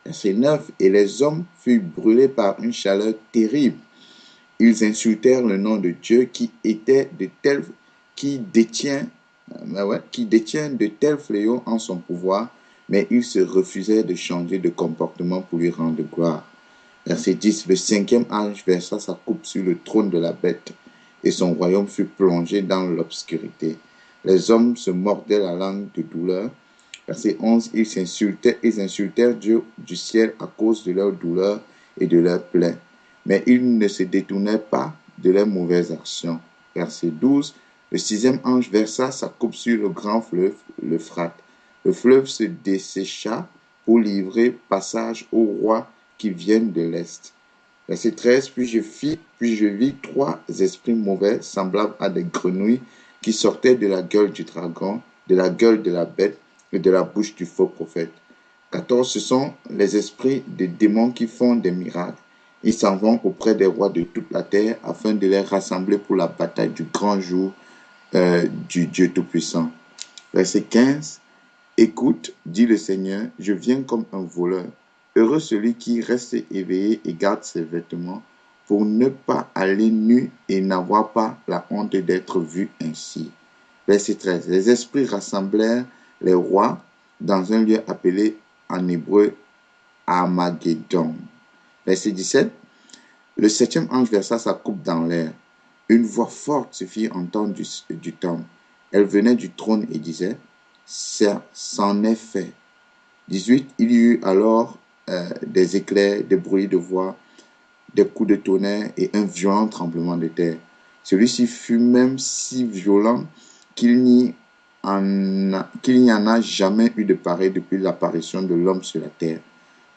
Verset 9. Et les hommes furent brûlés par une chaleur terrible. Ils insultèrent le nom de Dieu qui détient de tels fléaux en son pouvoir, mais ils se refusaient de changer de comportement pour lui rendre gloire. Verset 10. Le cinquième ange versa sa coupe sur le trône de la bête, et son royaume fut plongé dans l'obscurité. Les hommes se mordaient la langue de douleur. Verset 11. Ils insultèrent Dieu du ciel à cause de leur douleur et de leur plaie, mais ils ne se détournaient pas de leurs mauvaises actions. Verset 12. Le sixième ange versa sa coupe sur le grand fleuve, l'Euphrate. Le fleuve se dessécha pour livrer passage aux rois qui viennent de l'Est. Verset 13. Puis je vis trois esprits mauvais semblables à des grenouilles qui sortaient de la gueule du dragon, de la gueule de la bête et de la bouche du faux prophète. 14. Ce sont les esprits des démons qui font des miracles. Ils s'en vont auprès des rois de toute la terre afin de les rassembler pour la bataille du grand jour du Dieu Tout-Puissant. Verset 15. Écoute, dit le Seigneur, je viens comme un voleur. Heureux celui qui reste éveillé et garde ses vêtements pour ne pas aller nu et n'avoir pas la honte d'être vu ainsi. Verset 13. Les esprits rassemblèrent les rois dans un lieu appelé en hébreu Armageddon. Verset 17. Le septième ange versa sa coupe dans l'air. Une voix forte se fit entendre du temple. Elle venait du trône et disait, c'en est fait. 18. Il y eut alors des éclairs, des bruits de voix, des coups de tonnerre et un violent tremblement de terre. Celui-ci fut même si violent qu'il n'y en a jamais eu de pareil depuis l'apparition de l'homme sur la terre.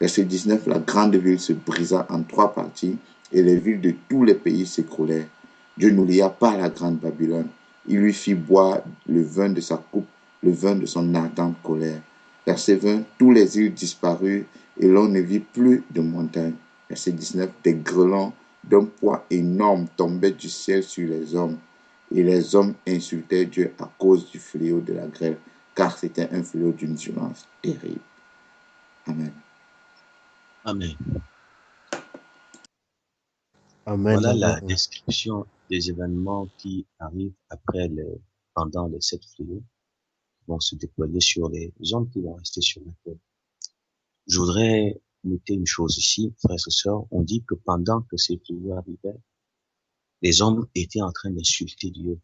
Verset 19. La grande ville se brisa en trois parties et les villes de tous les pays s'écroulèrent. Dieu n'oulia pas la grande Babylone. Il lui fit boire le vin de sa coupe, le vin de son ardente colère. Verset 20. Tous les îles disparurent et l'on ne vit plus de montagne. Verset 19. Des grêlons d'un poids énorme tombaient du ciel sur les hommes. Et les hommes insultaient Dieu à cause du fléau de la grêle, car c'était un fléau d'une violence terrible. Amen.
Amen.
Amen.
Voilà la
Amen.
description des événements qui arrivent pendant les 7 fléaux qui vont se déployer sur les hommes qui vont rester sur la terre. Je voudrais noter une chose ici, frères et sœurs. On dit que pendant que ces fléaux arrivaient, les hommes étaient en train d'insulter Dieu.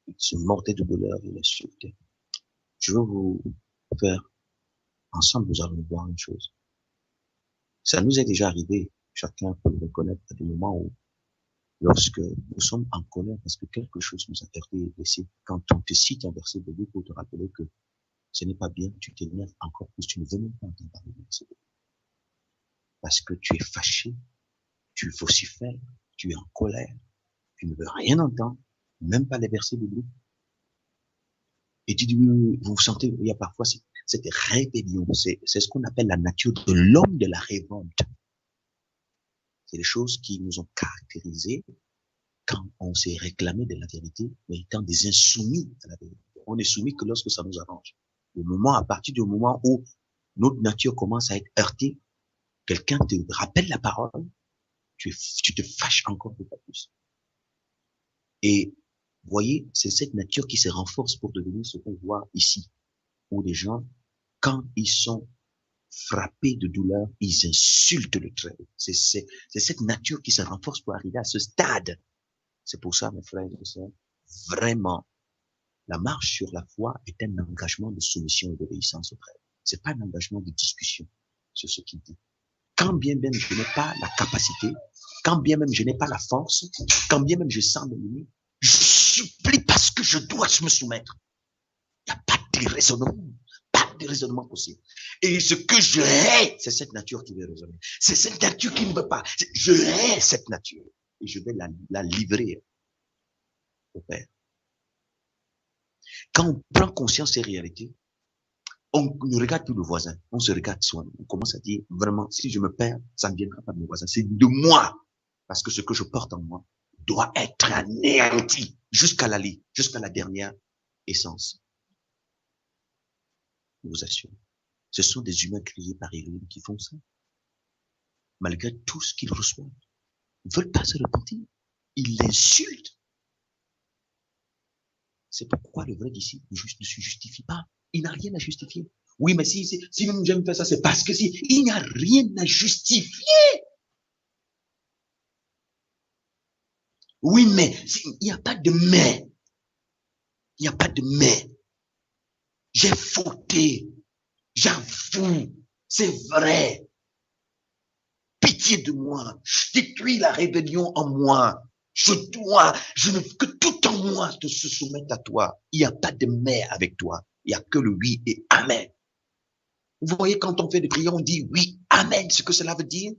Ils se mordaient de douleur et l'insultaient. Je veux vous faire, ensemble, nous allons voir une chose. Ça nous est déjà arrivé, chacun peut le reconnaître, à des moments où, lorsque nous sommes en colère parce que quelque chose nous a été blessé, quand on te cite un verset de Dieu pour te rappeler que ce n'est pas bien, tu t'énerves encore plus, tu ne veux même pas entendre parler de verset. Parce que tu es fâché, tu vocifères, tu es en colère, tu ne veux rien entendre, même pas les versets bibliques. Et tu dis, oui, vous sentez, il y a parfois cette rébellion, c'est ce qu'on appelle la nature de l'homme de la révolte. C'est les choses qui nous ont caractérisés quand on s'est réclamé de la vérité, mais étant des insoumis à la vérité. On est soumis que lorsque ça nous arrange. À partir du moment où notre nature commence à être heurtée, quelqu'un te rappelle la parole, tu te fâches encore beaucoup plus. Et voyez, c'est cette nature qui se renforce pour devenir ce qu'on voit ici, où les gens, quand ils sont frappés de douleur, ils insultent le Très-Haut. C'est cette nature qui se renforce pour arriver à ce stade. C'est pour ça, mes frères et sœurs, vraiment, la marche sur la foi est un engagement de soumission et d'obéissance au Très-Haut. C'est pas un engagement de discussion sur ce qu'il dit. Quand bien même je n'ai pas la capacité, quand bien même je n'ai pas la force, quand bien même je sens mes limites, je supplie parce que je dois me soumettre. Il n'y a pas de raisonnement. Pas de raisonnement possible. Et ce que je hais, c'est cette nature qui veut raisonner. C'est cette nature qui ne veut pas. Je hais cette nature. Et je vais la livrer au Père. Quand on prend conscience de ces réalités, on ne regarde plus le voisin. On se regarde soi. On commence à dire, vraiment, si je me perds, ça ne viendra pas de mon voisin. C'est de moi. Parce que ce que je porte en moi doit être anéanti jusqu'à la dernière essence. Je vous assure. Ce sont des humains créés par Elohim qui font ça. Malgré tout ce qu'ils reçoivent. Ils ne veulent pas se repentir. Ils l'insultent. C'est pourquoi le vrai disciple ne se justifie pas. Il n'a rien à justifier. Oui, mais si j'aime faire ça, c'est parce que si. Il n'y a rien à justifier. Oui, mais il n'y a pas de mais. Il n'y a pas de mais. J'ai fauté. J'avoue. C'est vrai. Pitié de moi. Détruis la rébellion en moi. Je veux que tout en moi se soumette à toi. Il n'y a pas de mais avec toi. Il n'y a que le oui et amen. Vous voyez, quand on fait des prières, on dit oui, amen. Ce que cela veut dire.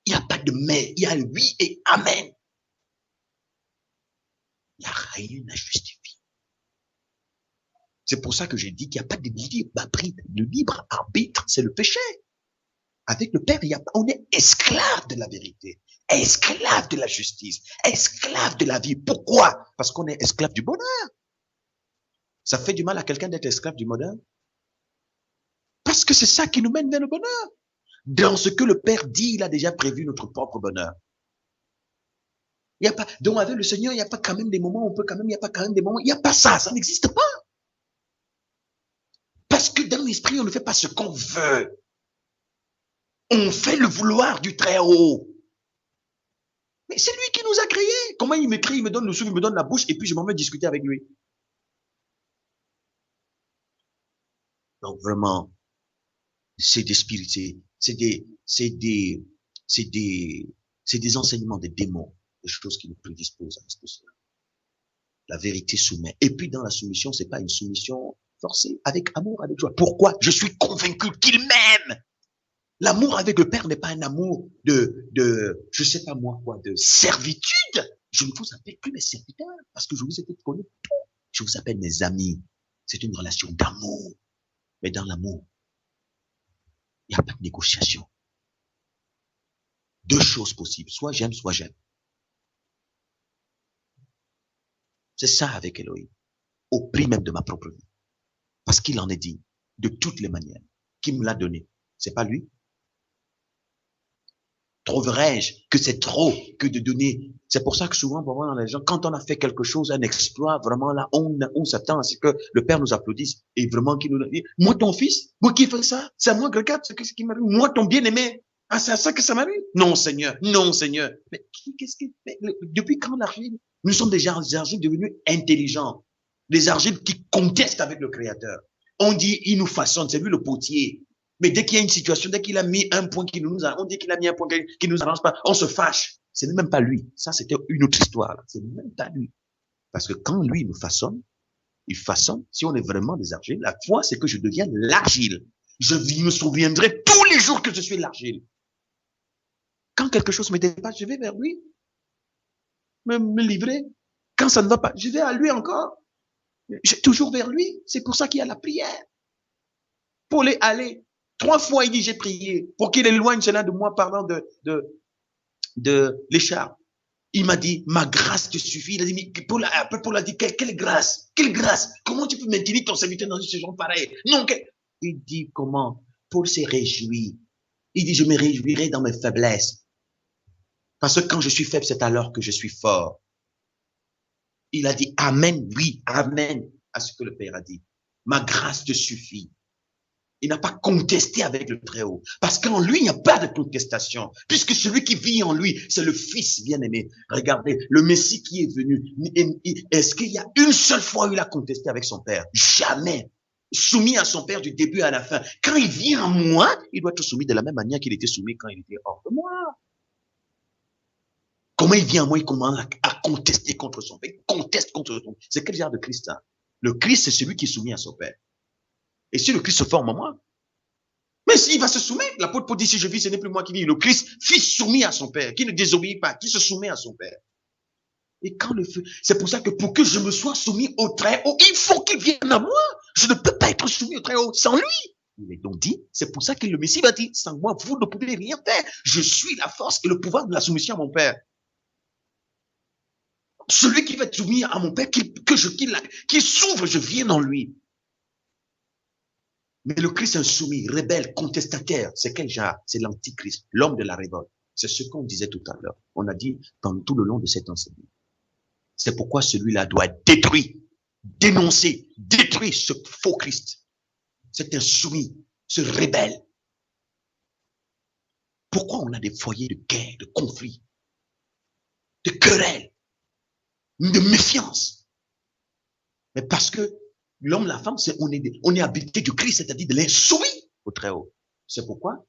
Il n'y a pas de mais. Il y a le oui et amen. Il n'y a rien à justifier. C'est pour ça que j'ai dit qu'il n'y a pas de libre arbitre. Le libre arbitre, c'est le péché. Avec le Père, on est esclave de la vérité, esclave de la justice, esclave de la vie. Pourquoi? Parce qu'on est esclave du bonheur. Ça fait du mal à quelqu'un d'être esclave du bonheur? Parce que c'est ça qui nous mène vers le bonheur. Dans ce que le Père dit, il a déjà prévu notre propre bonheur. Il n'y a pas, donc avec le Seigneur, il n'y a pas quand même des moments où on peut quand même, il n'y a pas quand même des moments, il n'y a pas ça, ça n'existe pas. Parce que dans l'esprit, on ne fait pas ce qu'on veut. On fait le vouloir du Très-Haut. Mais c'est lui qui nous a créés. Comment il m'écrit, il me donne le souffle, il me donne la bouche, et puis je m'en vais discuter avec lui. Donc vraiment, c'est des spirités, c'est des enseignements des démons, des choses qui nous prédisposent à cela. La vérité soumet. Et puis dans la soumission, c'est pas une soumission forcée, avec amour, avec joie. Pourquoi? Je suis convaincu qu'il m'aime. L'amour avec le Père n'est pas un amour je sais pas moi quoi, de servitude. Je ne vous appelle plus mes serviteurs, parce que je vous ai fait connaître tout. Je vous appelle mes amis. C'est une relation d'amour. Mais dans l'amour, il n'y a pas de négociation. Deux choses possibles. Soit j'aime, soit j'aime. C'est ça avec Elohim. Au prix même de ma propre vie. Parce qu'il en est dit, de toutes les manières. Qui me l'a donné? C'est pas lui? Trouverais-je que c'est trop que de donner? C'est pour ça que souvent, pour voir dans les gens, quand on a fait quelque chose, un exploit, vraiment là, on s'attend à ce que le Père nous applaudisse et vraiment qu'il nous dit, moi ton fils, moi qui fais ça, c'est à moi, regarde ce qui m'arrive, moi ton bien-aimé, ah c'est à ça que ça m'arrive? Non Seigneur, non Seigneur. Mais depuis quand l'argile? Nous sommes des argiles devenus intelligents, des argiles qui contestent avec le Créateur. On dit, il nous façonne, c'est lui le potier. Mais dès qu'il y a une situation, dès qu'il a mis un point qui nous arrange, on dit qu'il a mis un point qui nous arrange pas, on se fâche. Ce n'est même pas lui. Ça, c'était une autre histoire. C'est même pas lui. Parce que quand lui nous façonne, il façonne, si on est vraiment des argiles, la foi, c'est que je deviens l'argile. Je me souviendrai tous les jours que je suis l'argile. Quand quelque chose me dépasse, je vais vers lui. Me livrer. Quand ça ne va pas, je vais à lui encore. J'ai toujours vers lui. C'est pour ça qu'il y a la prière. Pour les aller. 3 fois, il dit, j'ai prié pour qu'il éloigne cela de moi, parlant de l'écharpe. Il m'a dit, ma grâce te suffit. Il a dit, Paul a dit, quelle grâce? Quelle grâce? Comment tu peux maintenir ton serviteur dans une situation pareille? Non, il dit, comment? Paul s'est réjoui. Il dit, je me réjouirai dans mes faiblesses. Parce que quand je suis faible, c'est alors que je suis fort. Il a dit, amen, oui, amen, à ce que le Père a dit. Ma grâce te suffit. Il n'a pas contesté avec le Très-Haut. Parce qu'en lui, il n'y a pas de contestation. Puisque celui qui vit en lui, c'est le Fils bien-aimé. Regardez, le Messie qui est venu. Est-ce qu'il y a une seule fois où il a contesté avec son Père? Jamais. Soumis à son Père du début à la fin. Quand il vient en moi, il doit être soumis de la même manière qu'il était soumis quand il était hors de moi. comment il vient à moi, il commence à contester contre son père. Il conteste contre son père. C'est quel genre de Christ, ça? Le Christ, c'est celui qui est soumis à son père. Et si le Christ se forme en moi, mais s'il va se soumettre, l'apôtre Paul dit, si je vis, ce n'est plus moi qui vis. Le Christ, fils soumis à son père, qui ne désobéit pas, qui se soumet à son père. Et quand le feu, c'est pour ça que pour que je me sois soumis au Très-Haut, il faut qu'il vienne à moi. Je ne peux pas être soumis au Très-Haut sans lui. Il est donc dit, c'est pour ça que le Messie va dire, sans moi, vous ne pouvez rien faire. Je suis la force et le pouvoir de la soumission à mon Père. Celui qui va être soumis à mon Père, qu'il s'ouvre, je viens en lui. Mais le Christ insoumis, rebelle, contestataire, c'est quel genre? C'est l'antichrist, l'homme de la révolte. C'est ce qu'on disait tout à l'heure. On a dit pendant tout le long de cet enseignement. C'est pourquoi celui-là doit être détruit, dénoncé, détruit, ce faux Christ, cet insoumis, ce rebelle. Pourquoi on a des foyers de guerre, de conflits, de querelles, de méfiance? Mais parce que l'homme, la femme, on est habité du Christ, c'est-à-dire de l'insoumis au Très-Haut. C'est pourquoi,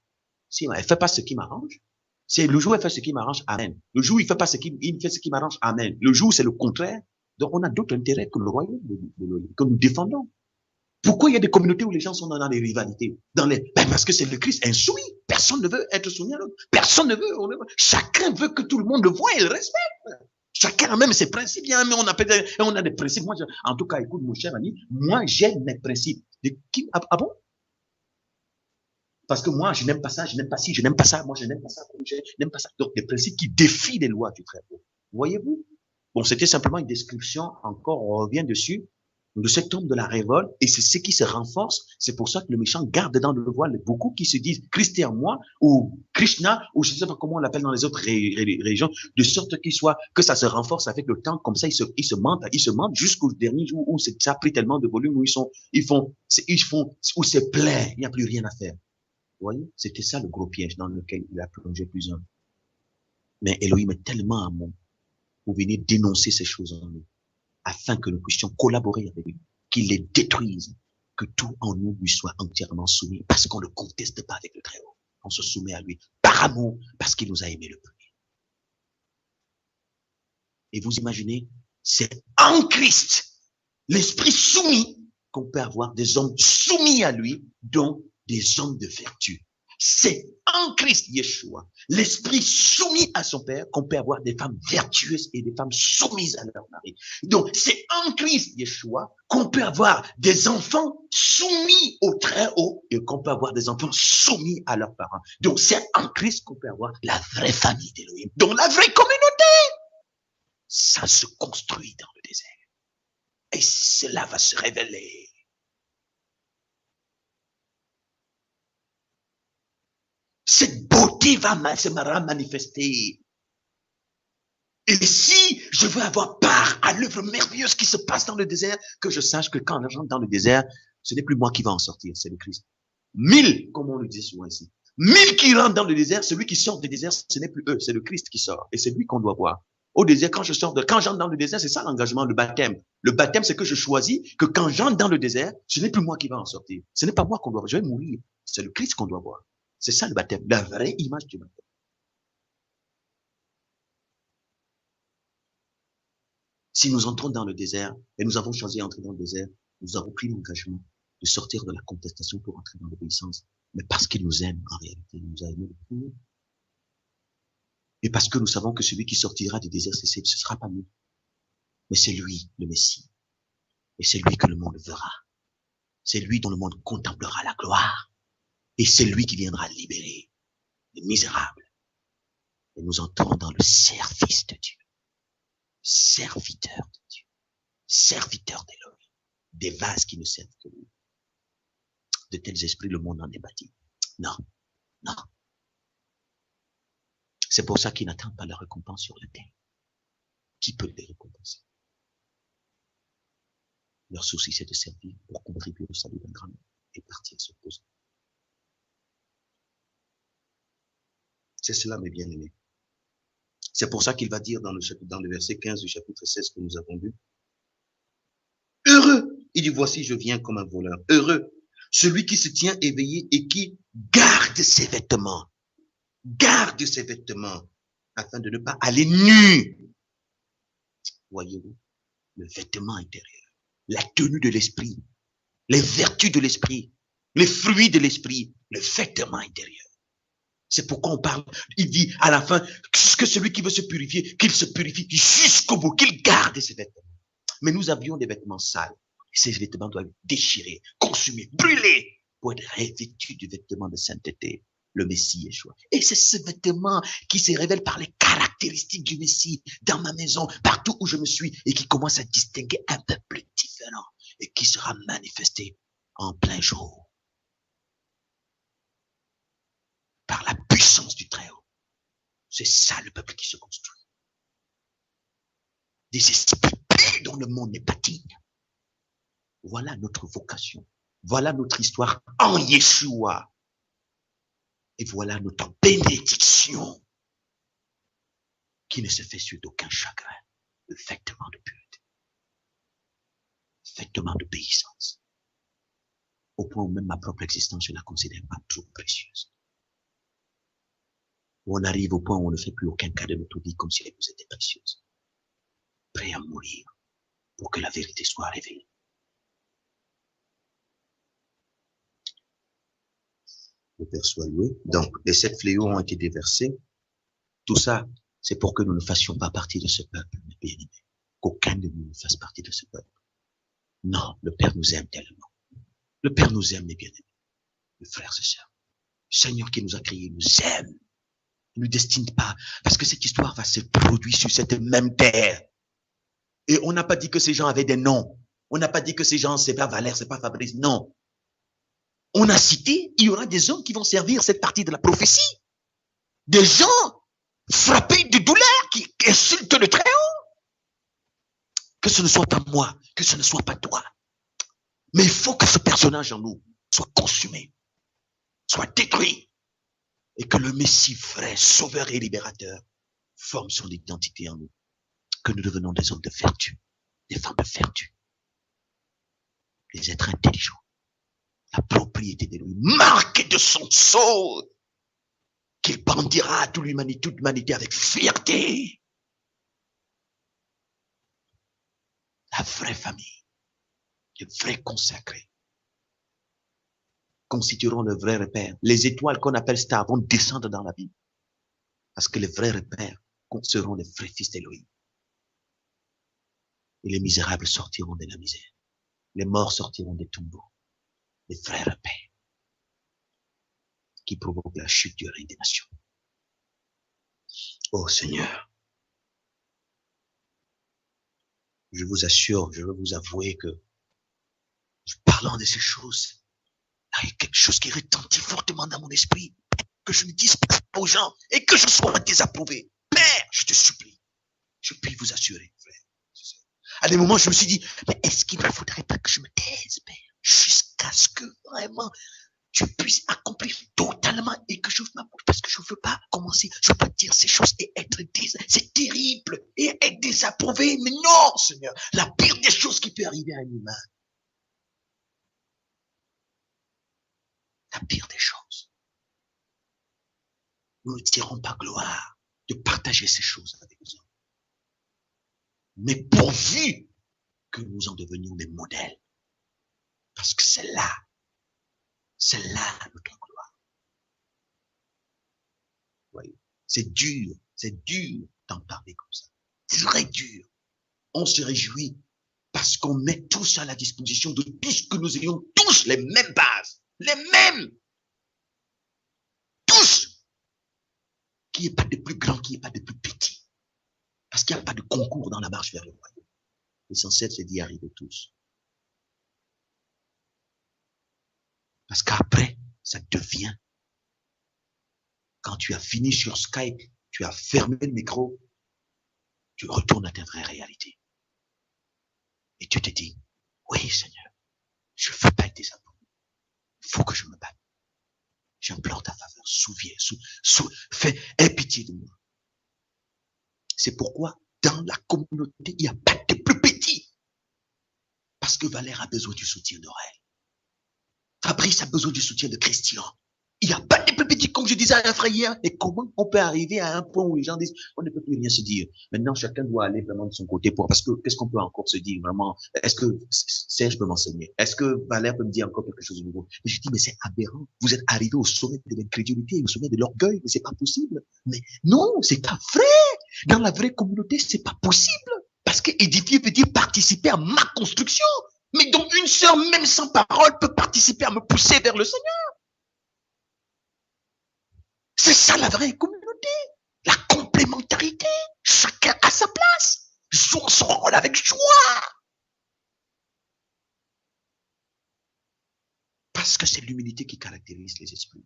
si elle ne fait pas ce qui m'arrange, c'est le jour où elle fait ce qui m'arrange, amen. Le jour où il fait ce qui m'arrange, amen. Le jour où c'est le contraire, donc on a d'autres intérêts que le royaume que nous défendons. Pourquoi il y a des communautés où les gens sont dans des rivalités? Parce que c'est le Christ insoumis. Personne ne veut être soumis à l'autre. Personne ne veut. Chacun veut que tout le monde le voie et le respecte. Chacun a même ses principes. Mais on a des principes. Moi, en tout cas, écoute, mon cher ami, moi, j'aime mes principes. Ah bon? Parce que moi, je n'aime pas ça, je n'aime pas ci, je n'aime pas ça, moi, je n'aime pas ça, je n'aime pas ça. Donc, des principes qui défient les lois du Très-Haut. Voyez-vous? Bon, c'était simplement une description, encore, on revient dessus, de cet homme de la révolte, et c'est ce qui se renforce. C'est pour ça que le méchant garde dans le voile beaucoup qui se disent Christ est en moi, ou Krishna, ou je ne sais pas comment on l'appelle dans les autres régions, de sorte que ça se renforce avec le temps, comme ça, ils se mentent jusqu'au dernier jour où ça a pris tellement de volume, où où c'est plein, il n'y a plus rien à faire. Vous voyez, c'était ça le gros piège dans lequel il a plongé plusieurs. Mais Elohim est tellement amour pour venir dénoncer ces choses en nous, afin que nous puissions collaborer avec lui, qu'il les détruise, que tout en nous lui soit entièrement soumis, parce qu'on ne conteste pas avec le Très-Haut. On se soumet à lui par amour, parce qu'il nous a aimés le premier. Et vous imaginez, c'est en Christ, l'esprit soumis, qu'on peut avoir des hommes soumis à lui, dont des hommes de vertu. C'est en Christ Yeshua, l'esprit soumis à son Père, qu'on peut avoir des femmes vertueuses et des femmes soumises à leur mari. Donc, c'est en Christ Yeshua qu'on peut avoir des enfants soumis au Très-Haut et qu'on peut avoir des enfants soumis à leurs parents. Donc, c'est en Christ qu'on peut avoir la vraie famille d'Élohim. Donc, la vraie communauté, ça se construit dans le désert. Et cela va se révéler. Cette beauté se manifester. Et si je veux avoir part à l'œuvre merveilleuse qui se passe dans le désert, que je sache que quand j'entre dans le désert, ce n'est plus moi qui va en sortir, c'est le Christ. 1000, comme on le dit souvent ici. 1000 qui rentrent dans le désert, celui qui sort du désert, ce n'est plus eux, c'est le Christ qui sort. Et c'est lui qu'on doit voir. Au désert, quand j'entre dans le désert, c'est ça l'engagement, le baptême. Le baptême, c'est que je choisis que quand j'entre dans le désert, ce n'est plus moi qui va en sortir. Ce n'est pas moi qu'on doit voir, je vais mourir. C'est le Christ qu'on doit voir. C'est ça le baptême, la vraie image du baptême. Si nous entrons dans le désert, et nous avons choisi d'entrer dans le désert, nous avons pris l'engagement de sortir de la contestation pour entrer dans l'obéissance. Mais parce qu'il nous aime, en réalité, il nous a aimés le premier. Et parce que nous savons que celui qui sortira du désert, ce ne sera pas nous. Mais c'est lui, le Messie. Et c'est lui que le monde verra. C'est lui dont le monde contemplera la gloire. Et c'est lui qui viendra libérer les misérables. Et nous entrons dans le service de Dieu. Serviteur de Dieu. Serviteur d'Élohim. Des vases qui ne servent que lui. De tels esprits, le monde en est bâti. Non. Non. C'est pour ça qu'ils n'attendent pas la récompense sur la terre. Qui peut les récompenser? Leur souci, c'est de servir pour contribuer au salut d'un grand nombre et partir se poser. C'est cela, mes bien-aimés. C'est pour ça qu'il va dire dans le verset 15 du chapitre 16 que nous avons lu. Heureux, il dit, voici, je viens comme un voleur. Heureux, celui qui se tient éveillé et qui garde ses vêtements. Garde ses vêtements. afin de ne pas aller nu. Voyez-vous, le vêtement intérieur, la tenue de l'esprit, les vertus de l'esprit, les fruits de l'esprit, le vêtement intérieur. C'est pourquoi on parle, il dit à la fin, que celui qui veut se purifier, qu'il se purifie jusqu'au bout, qu'il garde ses vêtements. Mais nous avions des vêtements sales. Ces vêtements doivent être déchirés, consumés, brûlés, pour être revêtus du vêtement de sainteté, le Messie Yeshua. Et c'est ce vêtement qui se révèle par les caractéristiques du Messie dans ma maison, partout où je me suis, et qui commence à distinguer un peu plus différent, et qui sera manifesté en plein jour. Par la puissance du Très-Haut. C'est ça le peuple qui se construit. Des esprits purs dont le monde n'est pas digne. Voilà notre vocation. Voilà notre histoire en Yeshua. Et voilà notre bénédiction qui ne se fait sur d'aucun chagrin. Le vêtement de pureté. Le vêtement d'obéissance. Au point où même ma propre existence, je ne la considère pas trop précieuse. Où on arrive au point où on ne fait plus aucun cas de notre vie comme si elle nous était précieuse. Prêt à mourir pour que la vérité soit révélée. Le Père soit loué. Donc, les 7 fléaux ont été déversés. Tout ça, c'est pour que nous ne fassions pas partie de ce peuple, mes bien-aimés. Qu'aucun de nous ne fasse partie de ce peuple. Non, le Père nous aime tellement. Le Père nous aime, mes bien-aimés. Mes frères et sœurs. Le Seigneur qui nous a créés nous aime. Il ne nous destine pas. Parce que cette histoire va se produire sur cette même terre. Et on n'a pas dit que ces gens avaient des noms. On n'a pas dit que ces gens, c'est pas Valère, c'est pas Fabrice. Non. On a cité, il y aura des hommes qui vont servir cette partie de la prophétie. Des gens frappés de douleur qui insultent le Très-Haut. Que ce ne soit pas moi, que ce ne soit pas toi. Mais il faut que ce personnage en nous soit consumé, soit détruit. Et que le Messie vrai, sauveur et libérateur forme son identité en nous. Que nous devenons des hommes de vertu, des femmes de vertu, des êtres intelligents. La propriété de lui, marquée de son sceau, qu'il bandira à toute l'humanité avec fierté. La vraie famille, les vrais consacrés, constitueront le vrai repère. Les étoiles qu'on appelle stars vont descendre dans la vie. Parce que les vrais repères seront les vrais fils d'Élohim. Et les misérables sortiront de la misère. Les morts sortiront des tombeaux. Les vrais repères qui provoquent la chute du règne des nations. Oh Seigneur, je vous assure, je veux vous avouer que, parlant de ces choses, il y a quelque chose qui retentit fortement dans mon esprit, que je ne dise pas aux gens et que je sois désapprouvé. Père, je te supplie, je puis vous assurer, frère. À des moments, je me suis dit, mais est-ce qu'il ne faudrait pas que je me taise, Père, jusqu'à ce que vraiment tu puisses accomplir totalement et que je ma bouche, parce que je ne veux pas commencer, je ne veux pas dire ces choses et être c'est terrible et être désapprouvé. Mais non, Seigneur, la pire des choses qui peut arriver à un humain, la pire des choses. Nous ne tirons pas gloire de partager ces choses avec les hommes. Mais pourvu que nous en devenions des modèles. Parce que c'est là notre gloire. Voyez, c'est dur d'en parler comme ça. C'est très dur. On se réjouit parce qu'on met tous à la disposition de tous que nous ayons tous les mêmes bases, les mêmes. Tous. Qu'il n'y ait pas de plus grand, qu'il n'y ait pas de plus petit. Parce qu'il n'y a pas de concours dans la marche vers le royaume. L'essentiel, c'est d'y arriver tous. Parce qu'après, ça devient, quand tu as fini sur Skype, tu as fermé le micro, tu retournes à ta vraie réalité. Et tu te dis, oui Seigneur, je ne veux pas être désapprouvé. Il faut que je me batte. J'implore ta faveur, aie pitié de moi. C'est pourquoi, dans la communauté, il n'y a pas de plus petit. Parce que Valère a besoin du soutien d'Aurèle. Fabrice a besoin du soutien de Christian. Il n'y a pas de plus petit, comme je disais à un frère hier. Et comment on peut arriver à un point où les gens disent, on ne peut plus rien se dire. Maintenant, chacun doit aller vraiment de son côté parce que qu'est-ce qu'on peut encore se dire vraiment? Est-ce que Serge peut m'enseigner? Est-ce que Valère peut me dire encore quelque chose de nouveau? Mais je dis, mais c'est aberrant. Vous êtes arrivé au sommet de l'incrédulité, au sommet de l'orgueil, mais c'est pas possible. Mais non, c'est pas vrai. Dans la vraie communauté, c'est pas possible. Parce que édifier veut dire participer à ma construction. Mais donc une sœur, même sans parole, peut participer à me pousser vers le Seigneur. C'est ça la vraie communauté. La complémentarité. Chacun à sa place. Joue son rôle avec joie. Parce que c'est l'humilité qui caractérise les esprits.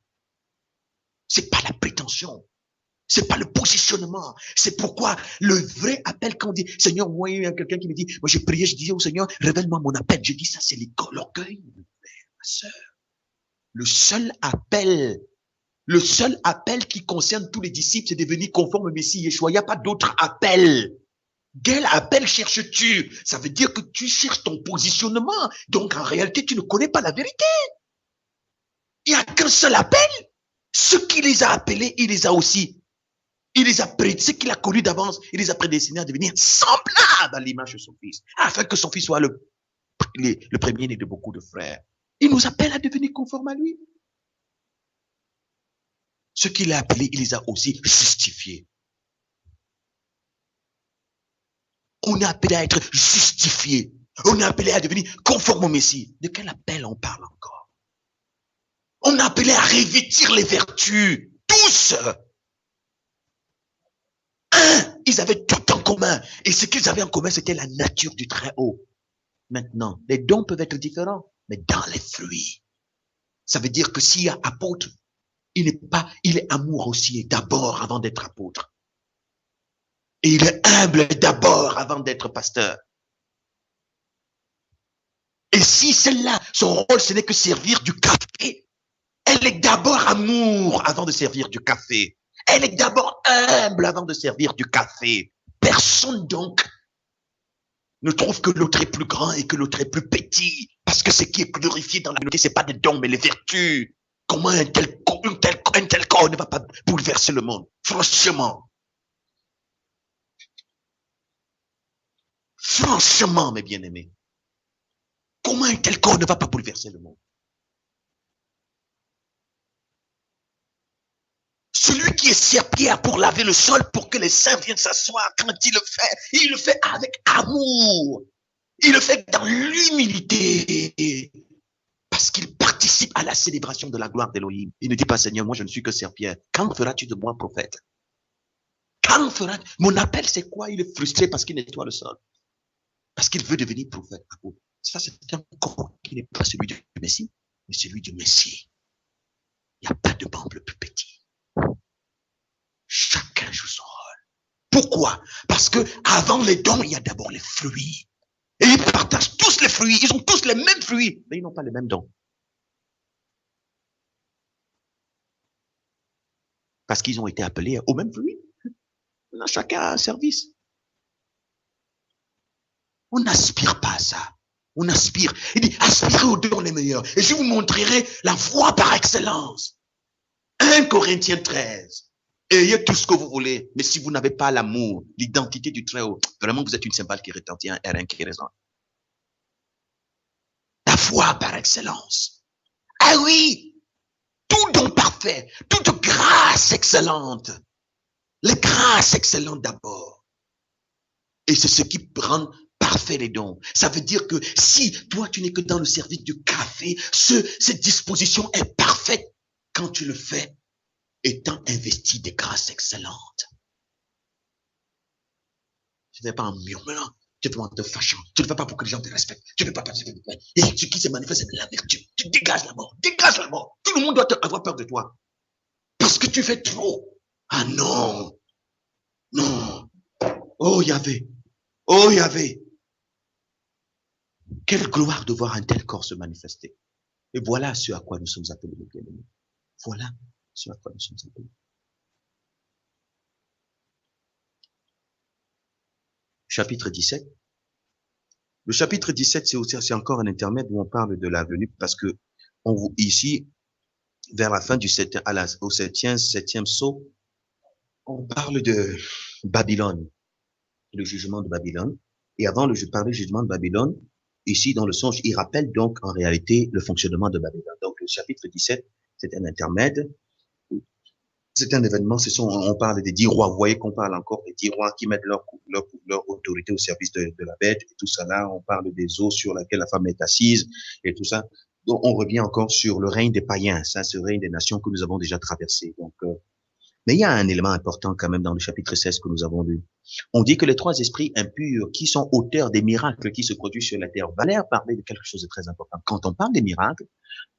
C'est pas la prétention. C'est pas le positionnement. C'est pourquoi le vrai appel, quand on dit, Seigneur, moi, il y a quelqu'un qui me dit, moi, j'ai prié, je disais au Seigneur, révèle-moi mon appel. Je dis, ça, c'est l'orgueil, ma sœur. Le seul appel qui concerne tous les disciples, c'est de devenir conforme au Messie Yeshua. Il n'y a pas d'autre appel. Quel appel cherches-tu? Ça veut dire que tu cherches ton positionnement. Donc, en réalité, tu ne connais pas la vérité. Il n'y a qu'un seul appel. Ce qui les a appelés, il les a aussi. Il les a ce qu'il a connu d'avance, il les a prédestinés à devenir semblables à l'image de son fils, afin que son fils soit le premier-né de beaucoup de frères. Il nous appelle à devenir conformes à lui. Ce qu'il a appelé, il les a aussi justifiés. On est appelé à être justifiés. On est appelé à devenir conforme au Messie. De quel appel on parle encore? On est appelé à revêtir les vertus. Tous. Ils avaient tout en commun. Et ce qu'ils avaient en commun, c'était la nature du Très-Haut. Maintenant, les dons peuvent être différents, mais dans les fruits. Ça veut dire que s'il y a apôtre, il est amour aussi d'abord avant d'être apôtre. Et il est humble d'abord avant d'être pasteur. Et si celle-là, son rôle, ce n'est que servir du café, elle est d'abord amour avant de servir du café. Elle est d'abord humble avant de servir du café. Personne donc ne trouve que l'autre est plus grand et que l'autre est plus petit. Parce que ce qui est glorifié dans la communauté, ce n'est pas des dons, mais les vertus. Comment un tel corps ne va pas bouleverser le monde? Franchement. Franchement, mes bien-aimés. Comment un tel corps ne va pas bouleverser le monde? Celui qui est serpillère pour laver le sol, pour que les saints viennent s'asseoir, quand il le fait avec amour. Il le fait dans l'humilité. Parce qu'il participe à la célébration de la gloire d'Élohim. Il ne dit pas, Seigneur, moi je ne suis que serpillère. Quand feras-tu de moi prophète? Quand feras-tu? Mon appel, c'est quoi? Il est frustré parce qu'il nettoie le sol. Parce qu'il veut devenir prophète. Ça, c'est un corps qui n'est pas celui du Messie, mais celui du Messie. Il n'y a pas de membre plus petit. Chacun joue son rôle. Pourquoi? Parce que avant les dons, il y a d'abord les fruits. Et ils partagent tous les fruits. Ils ont tous les mêmes fruits, mais ils n'ont pas les mêmes dons. Parce qu'ils ont été appelés aux mêmes fruits. Chacun a un service. On n'aspire pas à ça. On aspire. Il dit, aspirez aux dons les meilleurs. Et je vous montrerai la voie par excellence. 1 Corinthiens 13. Ayez tout ce que vous voulez. Mais si vous n'avez pas l'amour, l'identité du Très-Haut, vraiment vous êtes une cymbale qui retentit, un R1 qui résonne. La voie par excellence. Ah oui, tout don parfait, toute grâce excellente. Les grâces excellentes d'abord. Et c'est ce qui rend parfait les dons. Ça veut dire que si toi tu n'es que dans le service du café, cette disposition est parfaite quand tu le fais étant investi des grâces excellentes. Tu ne fais pas en murmurant, tu ne fais pas en te fâchant, tu ne fais pas pour que les gens te respectent, tu ne fais pas parce que et ce qui se manifeste, c'est de la vertu. Tu dégages la mort, dégage la mort. Tout le monde doit avoir peur de toi. Parce que tu fais trop. Ah non, non. Oh Yahvé, oh Yahvé. Quelle gloire de voir un tel corps se manifester. Et voilà ce à quoi nous sommes appelés, mes bien-aimés. Voilà ce à quoi nous sommes appelés. Chapitre 17. Le chapitre 17, c'est encore un intermède où on parle de la venue, parce que ici, vers la fin du au septième sceau, on parle de Babylone, le jugement de Babylone. Et avant de parler du jugement de Babylone, ici dans le songe, il rappelle donc en réalité le fonctionnement de Babylone. Donc le chapitre 17, c'est un intermède. C'est un événement, on parle des 10 rois. Vous voyez qu'on parle encore des 10 rois qui mettent leur autorité au service de la bête et tout ça là. On parle des eaux sur lesquelles la femme est assise et tout ça. Donc, on revient encore sur le règne des païens. Ça, c'est le règne des nations que nous avons déjà traversé. Donc, mais il y a un élément important quand même dans le chapitre 16 que nous avons lu. On dit que les 3 esprits impurs qui sont auteurs des miracles qui se produisent sur la terre, Valère parlait de quelque chose de très important. Quand on parle des miracles,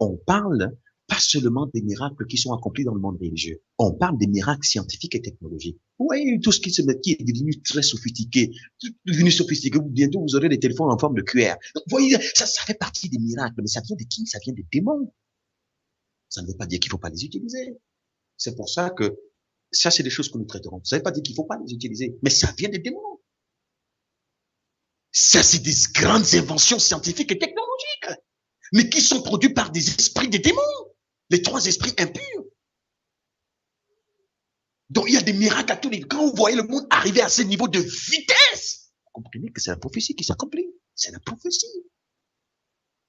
on parle pas seulement des miracles qui sont accomplis dans le monde religieux. On parle des miracles scientifiques et technologiques. Vous voyez, tout ce qui est devenu très sophistiqué, bientôt vous aurez des téléphones en forme de QR. Donc, vous voyez, ça fait partie des miracles, mais ça vient de qui? Ça vient des démons. Ça ne veut pas dire qu'il faut pas les utiliser. C'est pour ça que ça, c'est des choses que nous traiterons. Ça ne veut pas dire qu'il faut pas les utiliser, mais ça vient des démons. Ça, c'est des grandes inventions scientifiques et technologiques, mais qui sont produites par des esprits des démons. Les 3 esprits impurs. Donc, il y a des miracles à tous les... Quand vous voyez le monde arriver à ce niveau de vitesse, vous comprenez que c'est la prophétie qui s'accomplit. C'est la prophétie.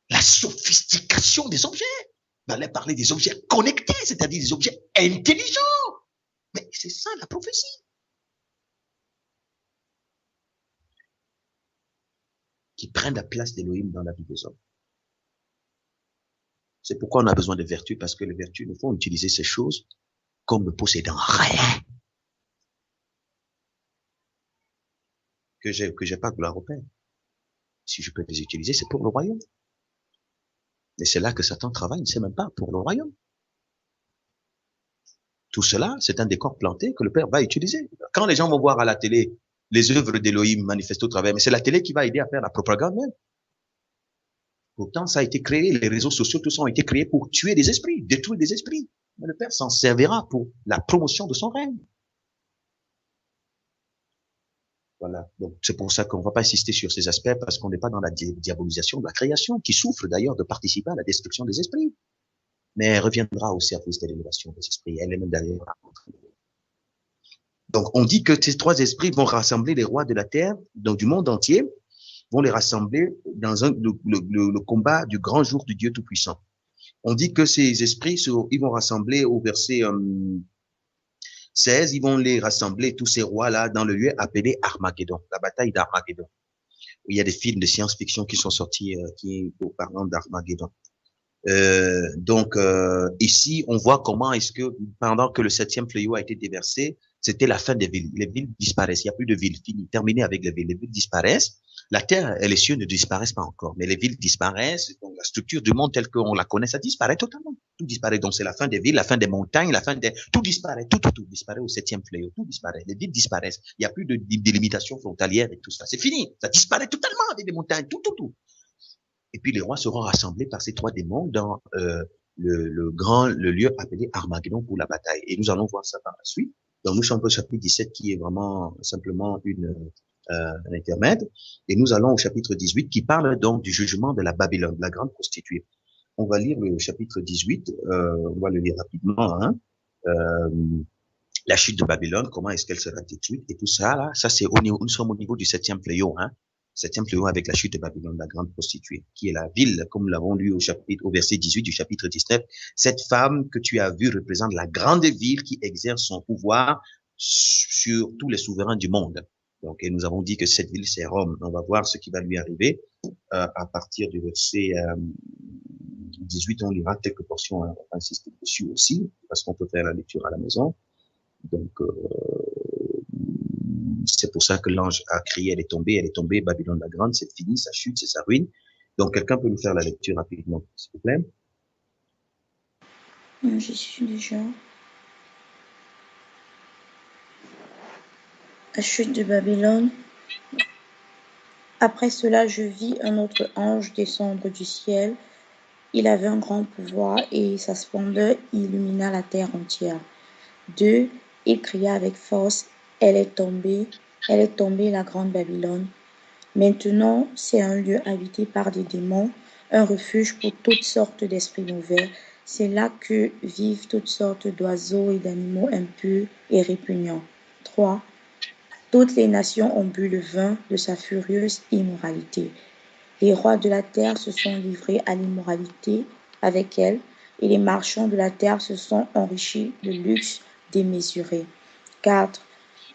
La sophistication des objets. On allait parler des objets connectés, c'est-à-dire des objets intelligents. Mais c'est ça la prophétie. Qui prennent la place d'Élohim dans la vie des hommes. C'est pourquoi on a besoin de vertus, parce que les vertus ne font utiliser ces choses comme ne possédant rien. Que j'ai pas gloire au Père. Si je peux les utiliser, c'est pour le royaume. Et c'est là que Satan travaille, il ne sait même pas pour le royaume. Tout cela, c'est un décor planté que le Père va utiliser. Quand les gens vont voir à la télé les œuvres d'Élohim manifestées au travers, mais c'est la télé qui va aider à faire la propagande même. Pourtant, ça a été créé, les réseaux sociaux, tout ça ont été créés pour tuer des esprits, détruire des esprits. Mais le Père s'en servira pour la promotion de son règne. Voilà. Donc, c'est pour ça qu'on ne va pas insister sur ces aspects parce qu'on n'est pas dans la diabolisation de la création, qui souffre d'ailleurs de participer à la destruction des esprits. Mais elle reviendra au service de l'élévation des esprits. Elle est même d'ailleurs. Donc, on dit que ces 3 esprits vont rassembler les rois de la terre, donc du monde entier, vont les rassembler dans le combat du grand jour du Dieu Tout-Puissant. On dit que ces esprits, ils vont rassembler au verset 16, ils vont les rassembler, tous ces rois-là, dans le lieu appelé Armageddon, la bataille d'Armageddon. Il y a des films de science-fiction qui sont sortis, qui parlant d'Armageddon. Ici, on voit comment est-ce que, pendant que le 7e fléau a été déversé, c'était la fin des villes. Les villes disparaissent. Il n'y a plus de villes. Fini. Terminé avec les villes. Les villes disparaissent. La terre et les cieux ne disparaissent pas encore. Mais les villes disparaissent. Donc, la structure du monde telle qu'on la connaît, ça disparaît totalement. Tout disparaît. Donc, c'est la fin des villes, la fin des montagnes, la fin des, tout disparaît. Tout disparaît au 7e fléau. Tout disparaît. Les villes disparaissent. Il n'y a plus de délimitation frontalière et tout ça. C'est fini. Ça disparaît totalement avec les montagnes. Tout. Et puis les rois seront rassemblés par ces 3 démons dans le lieu appelé Armageddon pour la bataille. Et nous allons voir ça par la suite. Donc nous sommes au chapitre 17 qui est vraiment simplement un intermède. Et nous allons au chapitre 18 qui parle donc du jugement de la Babylone, de la grande prostituée. On va lire le chapitre 18, on va le lire rapidement. Hein. La chute de Babylone, comment est-ce qu'elle sera détruite et tout ça là, ça c'est nous sommes au niveau du 7e fléau, hein. 7e fléau avec la chute de Babylone, la grande prostituée, qui est la ville, comme nous l'avons lu au verset 18 du chapitre 19. Cette femme que tu as vue représente la grande ville qui exerce son pouvoir sur tous les souverains du monde. Donc, et nous avons dit que cette ville, c'est Rome. On va voir ce qui va lui arriver à partir du verset 18. On lira quelques portions, on va insister dessus aussi, parce qu'on peut faire la lecture à la maison. Donc, c'est pour ça que l'ange a crié, elle est tombée, Babylone la grande, c'est fini, sa chute, c'est sa ruine. Donc, quelqu'un peut nous faire la lecture rapidement, s'il vous plaît?
Je suis déjà. La chute de Babylone. Après cela, je vis un autre ange descendre du ciel. Il avait un grand pouvoir et sa splendeur illumina la terre entière. 2. Il cria avec force, elle est tombée, la grande Babylone. Maintenant, c'est un lieu habité par des démons, un refuge pour toutes sortes d'esprits mauvais. C'est là que vivent toutes sortes d'oiseaux et d'animaux impurs et répugnants. 3. Toutes les nations ont bu le vin de sa furieuse immoralité. Les rois de la terre se sont livrés à l'immoralité avec elle, et les marchands de la terre se sont enrichis de luxe démesuré. 4.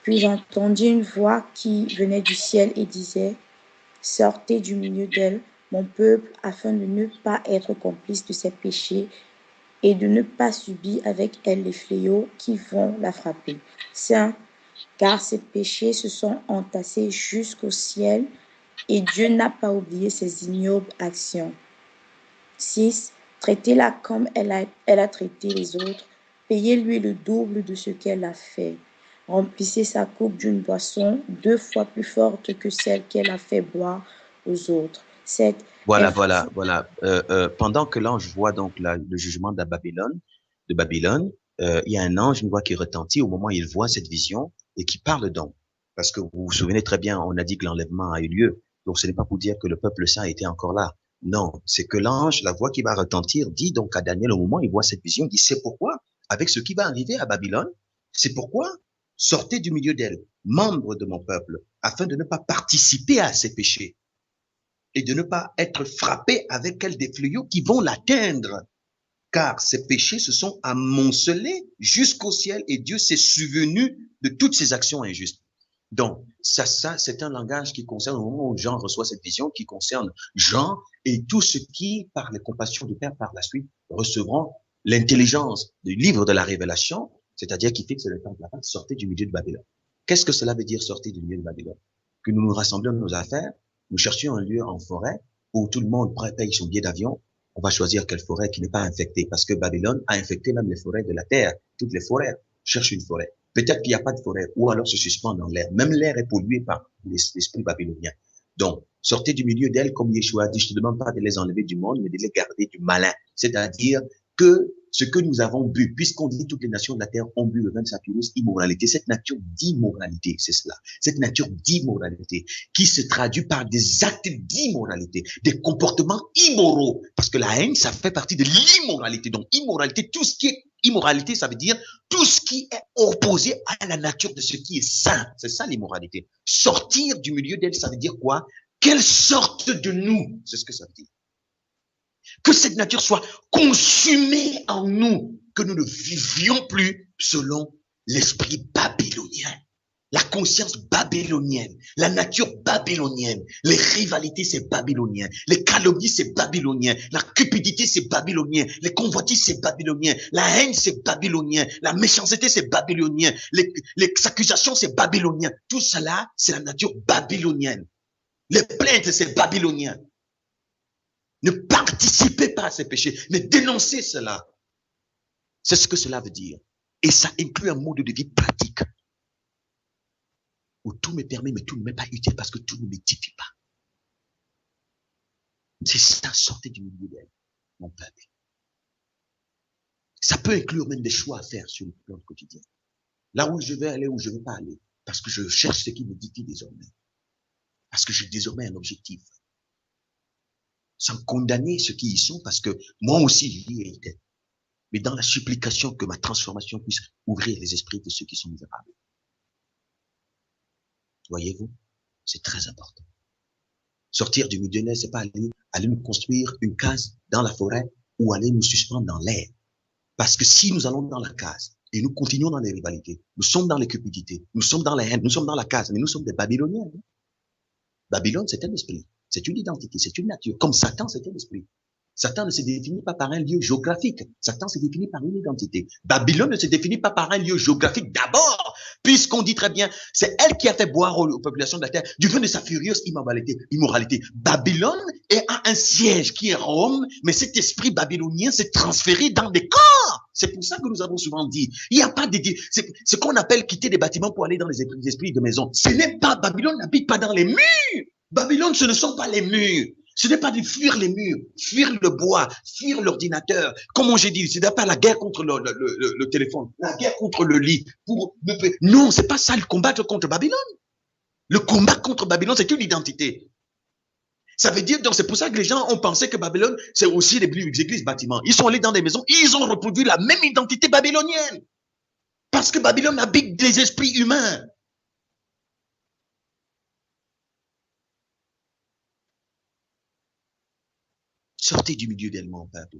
Puis j'entendis une voix qui venait du ciel et disait, « Sortez du milieu d'elle, mon peuple, afin de ne pas être complice de ses péchés et de ne pas subir avec elle les fléaux qui vont la frapper. 5. Car ses péchés se sont entassés jusqu'au ciel et Dieu n'a pas oublié ses ignobles actions. 6. Traitez-la comme elle a traité les autres. Payez-lui le double de ce qu'elle a fait. Remplissez sa coupe d'une boisson 2 fois plus forte que celle qu'elle a fait boire aux autres. 7.
Voilà. Pendant que l'ange voit donc le jugement de Babylone, il y a un ange, une voix qui retentit au moment où il voit cette vision et qui parle donc. Parce que vous vous souvenez très bien, on a dit que l'enlèvement a eu lieu. Donc ce n'est pas pour dire que le peuple saint était encore là. Non, c'est que l'ange, la voix qui va retentir, dit donc à Daniel au moment où il voit cette vision, il dit c'est pourquoi, avec ce qui va arriver à Babylone, c'est pourquoi sortez du milieu d'elle, membres de mon peuple, afin de ne pas participer à ses péchés et de ne pas être frappé avec elle des fléaux qui vont l'atteindre. Car ses péchés se sont amoncelés jusqu'au ciel et Dieu s'est souvenu de toutes ses actions injustes. Donc, ça, c'est un langage qui concerne au moment où Jean reçoit cette vision, qui concerne Jean et tous ceux qui, par les compassions du Père, par la suite, recevront l'intelligence du livre de la révélation, c'est-à-dire qui fixe le temps de la fin, sortez du milieu de Babylone. Qu'est-ce que cela veut dire, sortez du milieu de Babylone? Que nous nous rassemblions nos affaires, nous cherchions un lieu en forêt où tout le monde paye son billet d'avion. On va choisir quelle forêt qui n'est pas infectée, parce que Babylone a infecté même les forêts de la terre. Toutes les forêts cherchent une forêt. Peut-être qu'il n'y a pas de forêt, ou alors se suspend dans l'air. Même l'air est pollué par l'esprit babylonien. Donc, sortez du milieu d'elle comme Yeshua dit, je te demande pas de les enlever du monde, mais de les garder du malin. C'est-à-dire que ce que nous avons bu, puisqu'on dit toutes les nations de la terre ont bu le vin de sa furieuse immoralité, cette nature d'immoralité, c'est cela. Cette nature d'immoralité qui se traduit par des actes d'immoralité, des comportements immoraux. Parce que la haine, ça fait partie de l'immoralité. Donc, immoralité, tout ce qui est immoralité, ça veut dire tout ce qui est opposé à la nature de ce qui est saint. C'est ça l'immoralité. Sortir du milieu d'elle, ça veut dire quoi? Qu'elle sorte de nous. C'est ce que ça veut dire. Que cette nature soit consumée en nous, que nous ne vivions plus selon l'esprit babylonien. La conscience babylonienne, la nature babylonienne, les rivalités c'est babylonien, les calomnies c'est babylonien, la cupidité c'est babylonien, les convoitises c'est babylonien, la haine c'est babylonien, la méchanceté c'est babylonien, les accusations c'est babylonien. Tout cela c'est la nature babylonienne. Les plaintes c'est babylonien. Ne participez pas à ces péchés, mais dénoncez cela. C'est ce que cela veut dire. Et ça inclut un mode de vie pratique. Où tout me permet, mais tout ne m'est pas utile parce que tout ne m'édifie pas. C'est ça, sortez du milieu d'elle, mon peuple. Ça peut inclure même des choix à faire sur le plan quotidien. Là où je vais aller, où je ne veux pas aller. Parce que je cherche ce qui m'édifie désormais. Parce que j'ai désormais un objectif. Sans condamner ceux qui y sont, parce que moi aussi j'y ai été. Mais dans la supplication que ma transformation puisse ouvrir les esprits de ceux qui sont misérables. Voyez-vous, c'est très important. Sortir du milieu d'elle, c'est pas aller nous construire une case dans la forêt ou aller nous suspendre dans l'air. Parce que si nous allons dans la case et nous continuons dans les rivalités, nous sommes dans les cupidités, nous sommes dans la haine, nous sommes dans la case, mais nous sommes des Babyloniens. Babylone, c'est un esprit, c'est une identité, c'est une nature. Comme Satan, c'est un esprit. Satan ne se définit pas par un lieu géographique. Satan se définit par une identité. Babylone ne se définit pas par un lieu géographique d'abord, puisqu'on dit très bien, c'est elle qui a fait boire aux populations de la terre du vin de sa furieuse immoralité. Babylone a un siège qui est Rome, mais cet esprit babylonien s'est transféré dans des corps. C'est pour ça que nous avons souvent dit, il n'y a pas c'est ce qu'on appelle quitter des bâtiments pour aller dans les esprits de maison. Ce n'est pas, Babylone n'habite pas dans les murs. Babylone, ce ne sont pas les murs. Ce n'est pas de fuir les murs, fuir le bois, fuir l'ordinateur. Comme j'ai dit, ce n'est pas la guerre contre le téléphone, la guerre contre le lit. Non, c'est pas ça le combat contre Babylone. Le combat contre Babylone, c'est une identité. Ça veut dire, donc c'est pour ça que les gens ont pensé que Babylone, c'est aussi les églises bâtiments. Ils sont allés dans des maisons, ils ont reproduit la même identité babylonienne. Parce que Babylone habite des esprits humains. Sortez du milieu d'elle, mon peuple.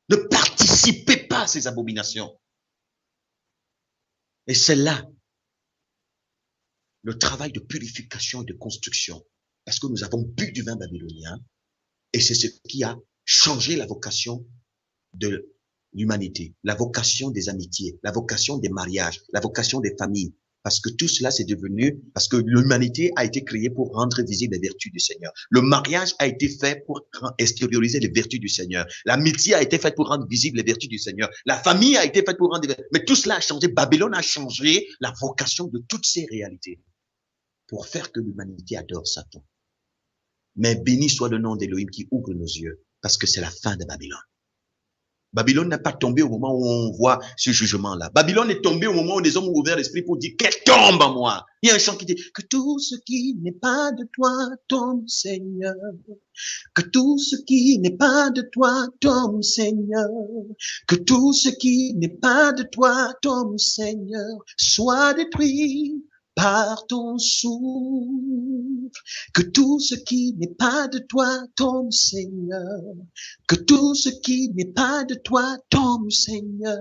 Ne participez pas à ces abominations. Et c'est là le travail de purification et de construction. Parce que nous avons bu du vin babylonien et c'est ce qui a changé la vocation de l'humanité, la vocation des amitiés, la vocation des mariages, la vocation des familles. Parce que tout cela, c'est devenu, parce que l'humanité a été créée pour rendre visibles les vertus du Seigneur. Le mariage a été fait pour extérioriser les vertus du Seigneur. L'amitié a été faite pour rendre visibles les vertus du Seigneur. La famille a été faite pour rendre... Mais tout cela a changé. Babylone a changé la vocation de toutes ces réalités pour faire que l'humanité adore Satan. Mais béni soit le nom d'Élohim qui ouvre nos yeux, parce que c'est la fin de Babylone. Babylone n'est pas tombée au moment où on voit ce jugement-là. Babylone est tombée au moment où les hommes ont ouvert l'esprit pour dire qu'elle tombe en moi. Il y a un chant qui dit que tout ce qui n'est pas de toi tombe, Seigneur. Que tout ce qui n'est pas de toi tombe, Seigneur. Que tout ce qui n'est pas de toi tombe, Seigneur. Soit détruit par ton souffle. Que tout ce qui n'est pas de toi tombe, Seigneur. Que tout ce qui n'est pas de toi tombe, Seigneur.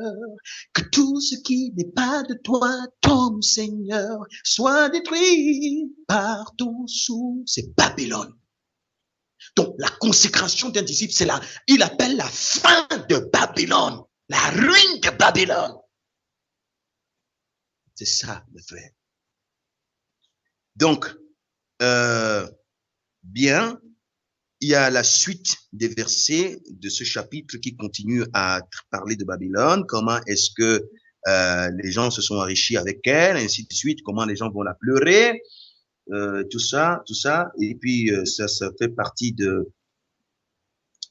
Que tout ce qui n'est pas de toi tombe, Seigneur. Soit détruit par ton souffle. C'est Babylone. Donc, la consécration d'un disciple, c'est là, il appelle la fin de Babylone. La ruine de Babylone. C'est ça, le frère. Donc, bien, il y a la suite des versets de ce chapitre qui continue à parler de Babylone. Comment est-ce que les gens se sont enrichis avec elle, ainsi de suite. Comment les gens vont la pleurer, tout ça. Et puis, ça fait partie de...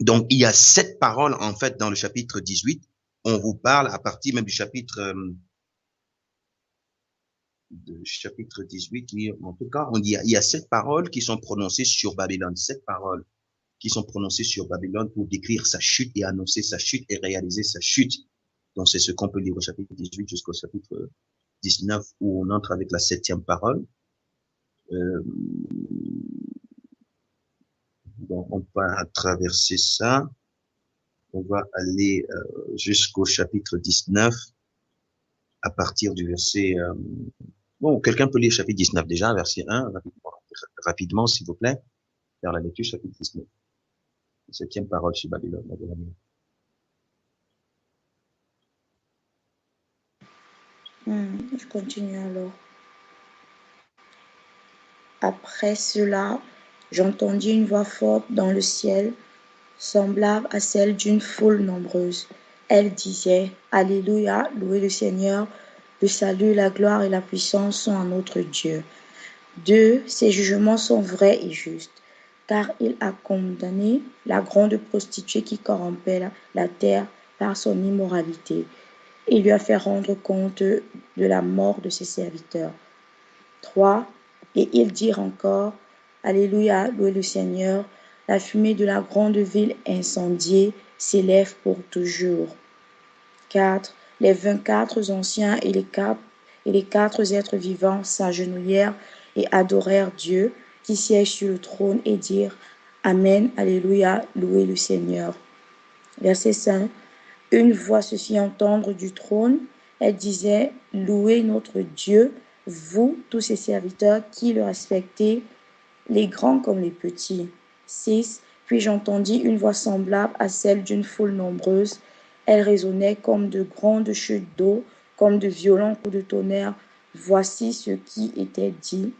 Donc, il y a 7 paroles, en fait, dans le chapitre 18. On vous parle à partir même du chapitre... chapitre 18, oui, en tout cas, il y a 7 paroles qui sont prononcées sur Babylone, 7 paroles qui sont prononcées sur Babylone pour décrire sa chute et annoncer sa chute et réaliser sa chute. Donc, c'est ce qu'on peut lire au chapitre 18 jusqu'au chapitre 19 où on entre avec la 7e parole. Donc, on va traverser ça. On va aller jusqu'au chapitre 19 à partir du verset... Bon, quelqu'un peut lire chapitre 19 déjà, verset 1, rapidement, s'il vous plaît, vers la lecture, chapitre 19. 7e parole sur Babylone.
Je continue alors. Après cela, j'entendis une voix forte dans le ciel, semblable à celle d'une foule nombreuse. Elle disait, Alléluia, louez le Seigneur, le salut, la gloire et la puissance sont à notre Dieu. 2. Ses jugements sont vrais et justes, car il a condamné la grande prostituée qui corrompait la terre par son immoralité. Il lui a fait rendre compte de la mort de ses serviteurs. 3. Et ils dirent encore, Alléluia, louez le Seigneur, la fumée de la grande ville incendiée s'élève pour toujours. 4. Les 24 anciens et les 4 êtres vivants s'agenouillèrent et adorèrent Dieu qui siège sur le trône et dirent Amen, Alléluia, louez le Seigneur. Verset 5. Une voix se fit entendre du trône. Elle disait, louez notre Dieu, vous, tous ses serviteurs qui le respectez, les grands comme les petits. 6. Puis j'entendis une voix semblable à celle d'une foule nombreuse. Elle résonnait comme de grandes chutes d'eau, comme de violents coups de tonnerre. Voici ce qui était dit.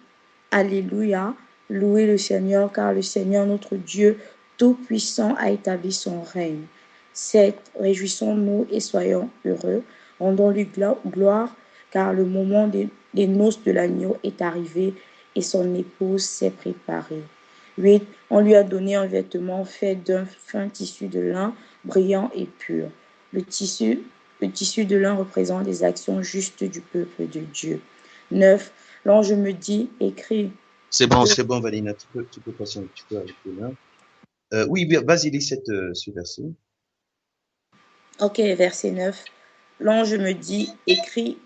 Alléluia, louez le Seigneur, car le Seigneur notre Dieu Tout-Puissant a établi son règne. 7. Réjouissons-nous et soyons heureux, rendons-lui gloire, car le moment des noces de l'agneau est arrivé et son épouse s'est préparée. 8. On lui a donné un vêtement fait d'un fin tissu de lin, brillant et pur. Le tissu de lin représente les actions justes du peuple de Dieu. 9. L'ange me dit, écris,
C'est bon, Valina, tu peux passer un petit peu avec le là. Oui, vas-y, lis ce verset.
Ok, verset 9. L'ange me dit, écris,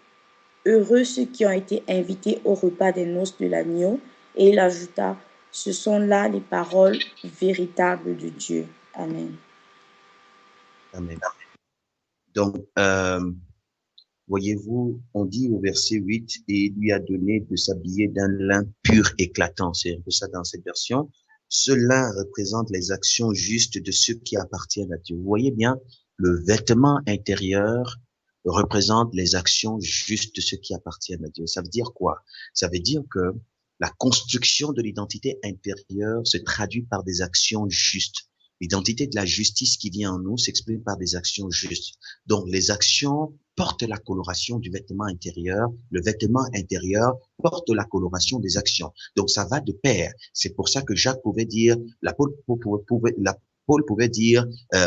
heureux ceux qui ont été invités au repas des noces de l'agneau. Et il ajouta, ce sont là les paroles véritables de Dieu. Amen.
Amen. Donc, voyez-vous, on dit au verset 8, et il lui a donné de s'habiller d'un lin pur éclatant. C'est un peu ça dans cette version. Ce lin représente les actions justes de ceux qui appartiennent à Dieu. Vous voyez bien, le vêtement intérieur représente les actions justes de ceux qui appartiennent à Dieu. Ça veut dire quoi? Ça veut dire que la construction de l'identité intérieure se traduit par des actions justes. L'identité de la justice qui vient en nous s'exprime par des actions justes. Donc, les actions portent la coloration du vêtement intérieur. Le vêtement intérieur porte la coloration des actions. Donc, ça va de pair. C'est pour ça que Jacques pouvait dire, Paul pouvait dire,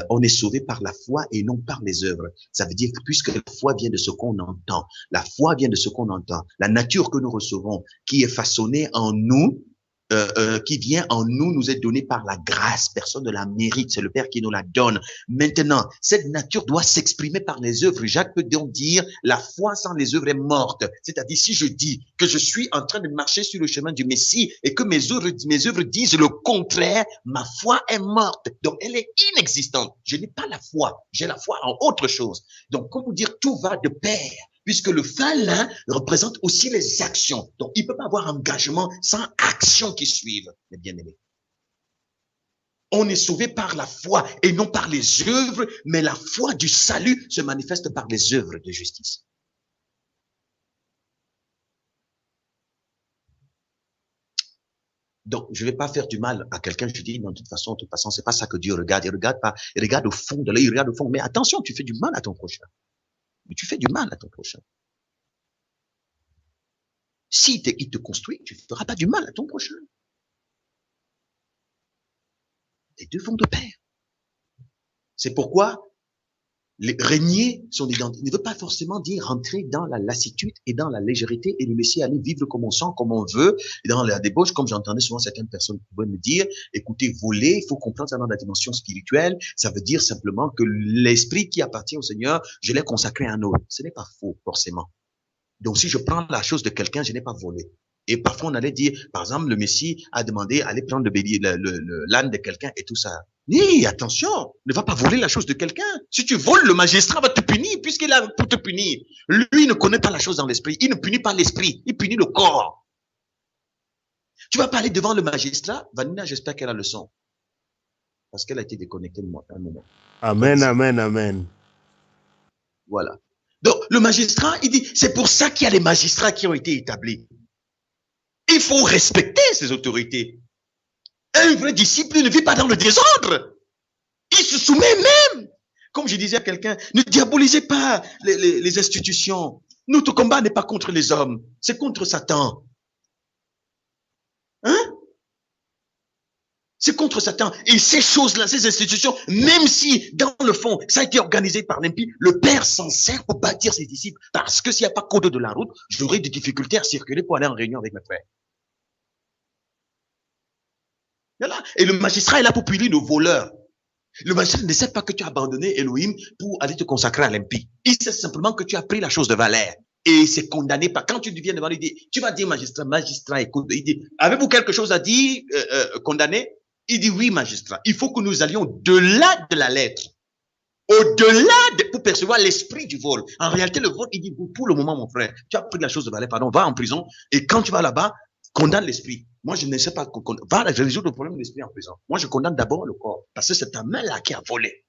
on est sauvé par la foi et non par les œuvres. Ça veut dire que puisque la foi vient de ce qu'on entend, la foi vient de ce qu'on entend, la nature que nous recevons, qui est façonnée en nous, qui vient en nous, nous est donnée par la grâce. Personne ne la mérite, c'est le Père qui nous la donne. Maintenant, cette nature doit s'exprimer par les œuvres. Jacques peut donc dire, la foi sans les œuvres est morte. C'est-à-dire, si je dis que je suis en train de marcher sur le chemin du Messie et que mes œuvres disent le contraire, ma foi est morte. Donc, elle est inexistante. Je n'ai pas la foi, j'ai la foi en autre chose. Donc, comment dire, tout va de pair. Puisque le fin lin représente aussi les actions. Donc, il ne peut pas avoir engagement sans action qui suivent, mes bien-aimés. On est sauvé par la foi et non par les œuvres, mais la foi du salut se manifeste par les œuvres de justice. Donc, je ne vais pas faire du mal à quelqu'un. Je dis, non, de toute façon, c'est pas ça que Dieu regarde. Il regarde pas, il regarde au fond de l'œil, il regarde au fond. Mais attention, tu fais du mal à ton prochain. Mais tu fais du mal à ton prochain. Si il te construit, tu ne feras pas du mal à ton prochain. Les deux vont de pair. C'est pourquoi régner son identité ne veut pas forcément dire rentrer dans la lassitude et dans la légèreté et le laisser aller vivre comme on sent, comme on veut, et dans la débauche, comme j'entendais souvent certaines personnes qui pouvaient me dire, écoutez, voler, il faut comprendre ça dans la dimension spirituelle, ça veut dire simplement que l'esprit qui appartient au Seigneur, je l'ai consacré à un autre. Ce n'est pas faux, forcément. Donc, si je prends la chose de quelqu'un, je n'ai pas volé. Et parfois, on allait dire, par exemple, le Messie a demandé, allez prendre le bélier, l'âne de quelqu'un et tout ça. Oui, attention, ne va pas voler la chose de quelqu'un. Si tu voles, le magistrat va te punir, puisqu'il a pour te punir. Lui ne connaît pas la chose dans l'esprit. Il ne punit pas l'esprit, il punit le corps. Tu vas pas aller devant le magistrat. Vanina, j'espère qu'elle a le son. Parce qu'elle a été déconnectée de moi à un moment.
Amen, amen, amen.
Voilà. Donc, le magistrat, il dit, c'est pour ça qu'il y a les magistrats qui ont été établis. Il faut respecter ces autorités. Un vrai disciple ne vit pas dans le désordre. Il se soumet même. Comme je disais à quelqu'un, ne diabolisez pas les institutions. Notre combat n'est pas contre les hommes, c'est contre Satan. Hein? C'est contre Satan. Et ces choses-là, ces institutions, même si, dans le fond, ça a été organisé par l'impie, le Père s'en sert pour bâtir ses disciples. Parce que s'il n'y a pas code de la route, j'aurai des difficultés à circuler pour aller en réunion avec mes frères. Voilà. Et le magistrat est là pour punir nos voleurs. Le magistrat ne sait pas que tu as abandonné Elohim pour aller te consacrer à l'impie. Il sait simplement que tu as pris la chose de valeur. Et c'est condamné par, quand tu viens devant lui, tu vas dire magistrat, écoute, il dit, avez-vous quelque chose à dire, condamné? Il dit, oui, magistrat. Il faut que nous allions au-delà de la lettre. Au-delà pour percevoir l'esprit du vol. En réalité, le vol, il dit, pour le moment, mon frère, tu as pris la chose de valeur, pardon, va en prison. Et quand tu vas là-bas, condamne l'esprit. Moi, je ne sais pas, va résoudre le problème de l'esprit en prison. Moi, je condamne d'abord le corps. Parce que c'est ta main-là qui a volé.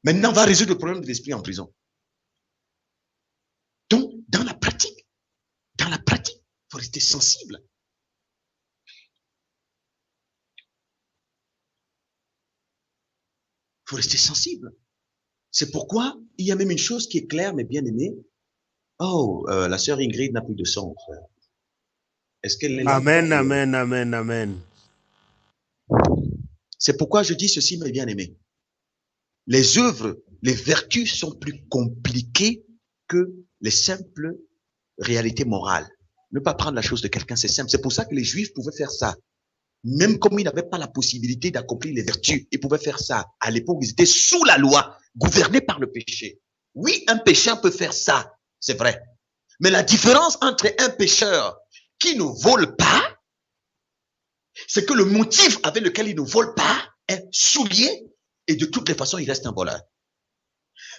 Maintenant, va résoudre le problème de l'esprit en prison. Donc, dans la pratique, il faut rester sensible. Il faut rester sensible. C'est pourquoi il y a même une chose qui est claire, mes bien-aimés. Oh, la sœur Ingrid n'a plus de son, frère. Est-ce qu'elle est là?
Amen, amen, amen, amen.
C'est pourquoi je dis ceci, mes bien-aimés. Les œuvres, les vertus sont plus compliquées que les simples réalités morales. Ne pas prendre la chose de quelqu'un, c'est simple. C'est pour ça que les Juifs pouvaient faire ça. Même comme ils n'avaient pas la possibilité d'accomplir les vertus, ils pouvaient faire ça. À l'époque, ils étaient sous la loi, gouvernés par le péché. Oui, un pécheur peut faire ça, c'est vrai. Mais la différence entre un pécheur qui ne vole pas, c'est que le motif avec lequel il ne vole pas est souillé et de toutes les façons, il reste un voleur.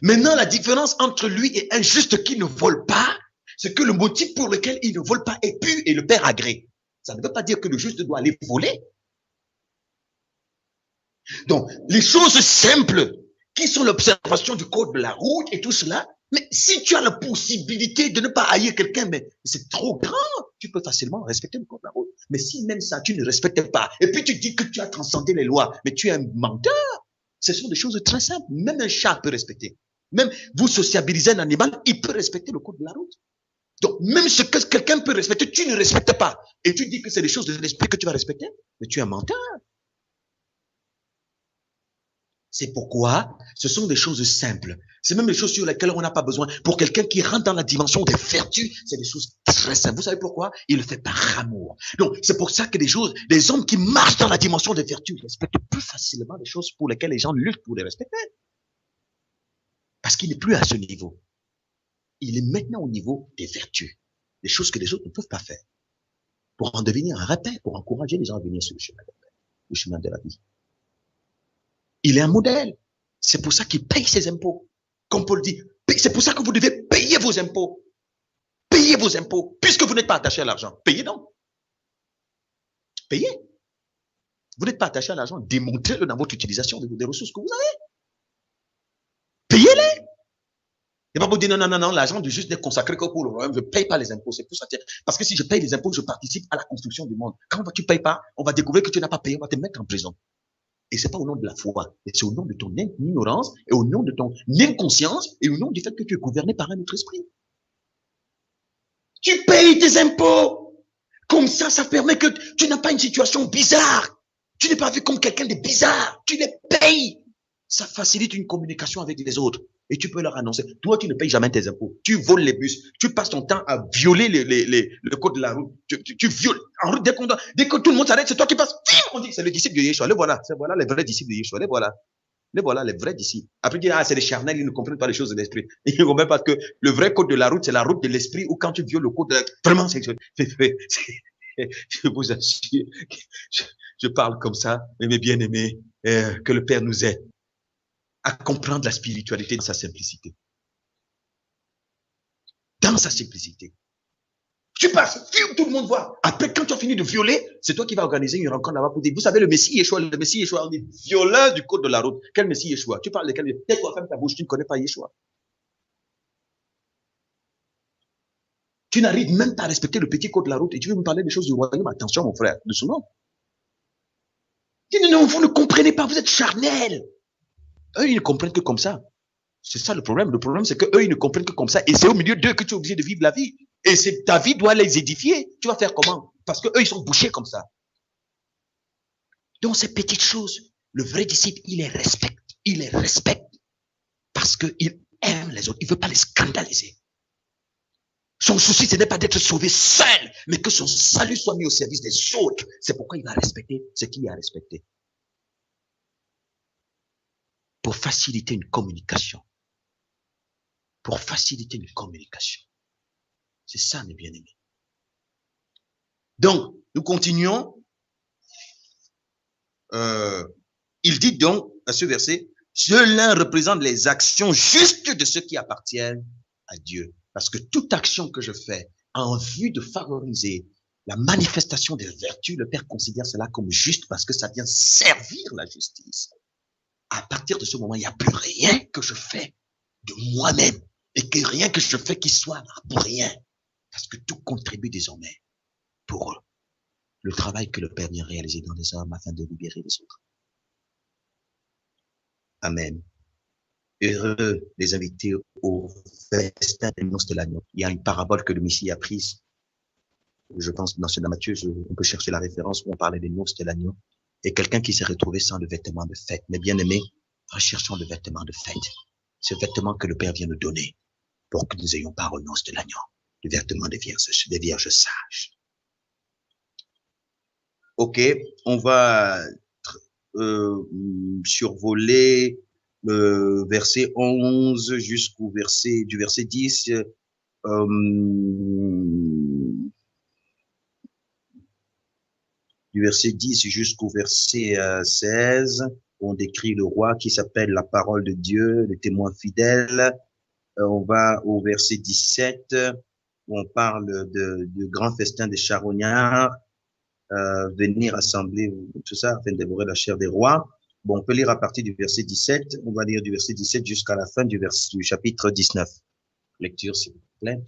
Maintenant, la différence entre lui et un juste qui ne vole pas, c'est que le motif pour lequel il ne vole pas est pur et le Père agrée. Ça ne veut pas dire que le juste doit aller voler. Donc, les choses simples, qui sont l'observation du code de la route et tout cela, mais si tu as la possibilité de ne pas haïr quelqu'un, mais c'est trop grand, tu peux facilement respecter le code de la route. Mais si même ça, tu ne respectes pas, et puis tu dis que tu as transcendé les lois, mais tu es un menteur, ce sont des choses très simples. Même un chat peut respecter. Même vous sociabilisez un animal, il peut respecter le code de la route. Donc, même ce que quelqu'un peut respecter, tu ne respectes pas. Et tu dis que c'est des choses de l'esprit que tu vas respecter, mais tu es un menteur. C'est pourquoi ce sont des choses simples. C'est même des choses sur lesquelles on n'a pas besoin. Pour quelqu'un qui rentre dans la dimension des vertus, c'est des choses très simples. Vous savez pourquoi? Il le fait par amour. Donc, c'est pour ça que les hommes qui marchent dans la dimension des vertus respectent plus facilement les choses pour lesquelles les gens luttent pour les respecter. Parce qu'il n'est plus à ce niveau. Il est maintenant au niveau des vertus. Des choses que les autres ne peuvent pas faire. Pour en devenir un repère, pour encourager les gens à venir sur le chemin de la vie. Il est un modèle. C'est pour ça qu'il paye ses impôts. Comme Paul dit, c'est pour ça que vous devez payer vos impôts. Payez vos impôts. Puisque vous n'êtes pas attaché à l'argent. Payez donc. Payez. Vous n'êtes pas attaché à l'argent. Démontrez-le dans votre utilisation des ressources que vous avez. Payez-les. Et pas vous dire non, l'argent du juste n'est consacré que pour le royaume. Je ne paye pas les impôts. C'est pour ça. Parce que si je paye les impôts, je participe à la construction du monde. Quand tu ne payes pas, on va découvrir que tu n'as pas payé. On va te mettre en prison. Et c'est pas au nom de la foi, c'est au nom de ton ignorance et au nom de ton inconscience et au nom du fait que tu es gouverné par un autre esprit. Tu payes tes impôts. Comme ça permet que tu n'as pas une situation bizarre. Tu n'es pas vu comme quelqu'un de bizarre. Tu les payes. Ça facilite une communication avec les autres. Et tu peux leur annoncer. Toi, tu ne payes jamais tes impôts. Tu voles les bus. Tu passes ton temps à violer le code de la route. Tu violes. En route, dès que tout le monde s'arrête, c'est toi qui passes. On dit, c'est le disciple de Yeshua. Le voilà. C'est voilà les vrais disciples de Yeshua. Les voilà. Les voilà, les vrais disciples. Après, dire, c'est des charnels, ils ne comprennent pas les choses de l'esprit. Ils ne comprennent pas que le vrai code de la route, c'est la route de l'esprit ou quand tu violes le code de la... Vraiment, je vous assure, je parle comme ça, mais mes bien-aimés, que le Père nous aide à comprendre la spiritualité dans sa simplicité. Dans sa simplicité. Tu passes, tout le monde voit. Après, quand tu as fini de violer, c'est toi qui vas organiser une rencontre là-bas pour dire, vous savez, le Messie Yeshua, on dit violeur du code de la route. Quel Messie Yeshua? Tu parles de quel? Tais-toi, ferme ta bouche, tu ne connais pas Yeshua. Tu n'arrives même pas à respecter le petit code de la route et tu veux me parler des choses du royaume. Attention, mon frère, de ce nom. Non, vous ne comprenez pas, vous êtes charnel. Eux, ils ne comprennent que comme ça. C'est ça le problème. Le problème, c'est qu'eux, ils ne comprennent que comme ça. Et c'est au milieu d'eux que tu es obligé de vivre la vie. Et ta vie doit les édifier. Tu vas faire comment? Parce qu'eux, ils sont bouchés comme ça. Donc, ces petites choses, le vrai disciple, il les respecte. Il les respecte. Parce qu'il aime les autres. Il ne veut pas les scandaliser. Son souci, ce n'est pas d'être sauvé seul, mais que son salut soit mis au service des autres. C'est pourquoi il va respecter ce qu'il a respecté. Pour faciliter une communication. Pour faciliter une communication. C'est ça, mes bien-aimés. Donc, nous continuons. Il dit donc, à ce verset, cela représente les actions justes de ceux qui appartiennent à Dieu. Parce que toute action que je fais en vue de favoriser la manifestation des vertus, le Père considère cela comme juste parce que ça vient servir la justice. À partir de ce moment, il n'y a plus rien que je fais de moi-même et que rien que je fais qui soit pour rien. Parce que tout contribue désormais pour le travail que le Père vient réaliser dans les hommes afin de libérer les autres. Amen. Heureux les invités au festin des noces de l'agneau. Il y a une parabole que le Messie a prise. Je pense dans ce de Matthieu, on peut chercher la référence où on parlait des noces de l'agneau. Et quelqu'un qui s'est retrouvé sans le vêtement de fête. Mais bien aimé, recherchons le vêtement de fête. Ce vêtement que le Père vient nous donner pour que nous ayons part aux noces de l'agneau. le vêtement des vierges sages. Ok, on va survoler verset 11 jusqu'au du verset 10. Du verset 10 jusqu'au verset 16, on décrit le roi qui s'appelle la parole de Dieu, le témoin fidèle. On va au verset 17, où on parle du grand festin des charognards, venir assembler tout ça afin de dévorer la chair des rois. Bon, on peut lire à partir du verset 17, on va lire du verset 17 jusqu'à la fin du chapitre 19. Lecture, s'il vous plaît.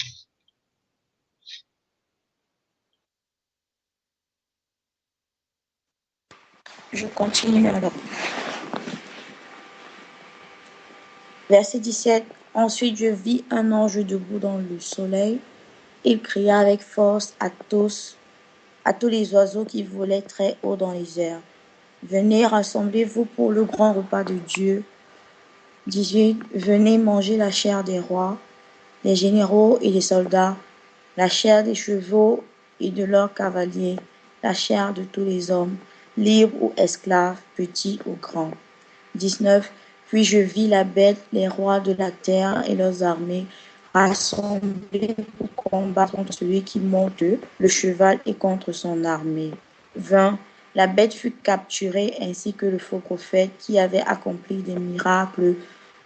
Je continue alors. Verset 17. Ensuite, je vis un ange debout dans le soleil. Il cria avec force à tous les oiseaux qui volaient très haut dans les airs. Venez, rassemblez-vous pour le grand repas de Dieu. 18. Venez manger la chair des rois, des généraux et des soldats, la chair des chevaux et de leurs cavaliers, la chair de tous les hommes, libres ou esclaves, petits ou grands. 19. Puis je vis la bête, les rois de la terre et leurs armées rassemblés pour combattre contre celui qui monte le cheval et contre son armée. 20. La bête fut capturée ainsi que le faux prophète qui avait accompli des miracles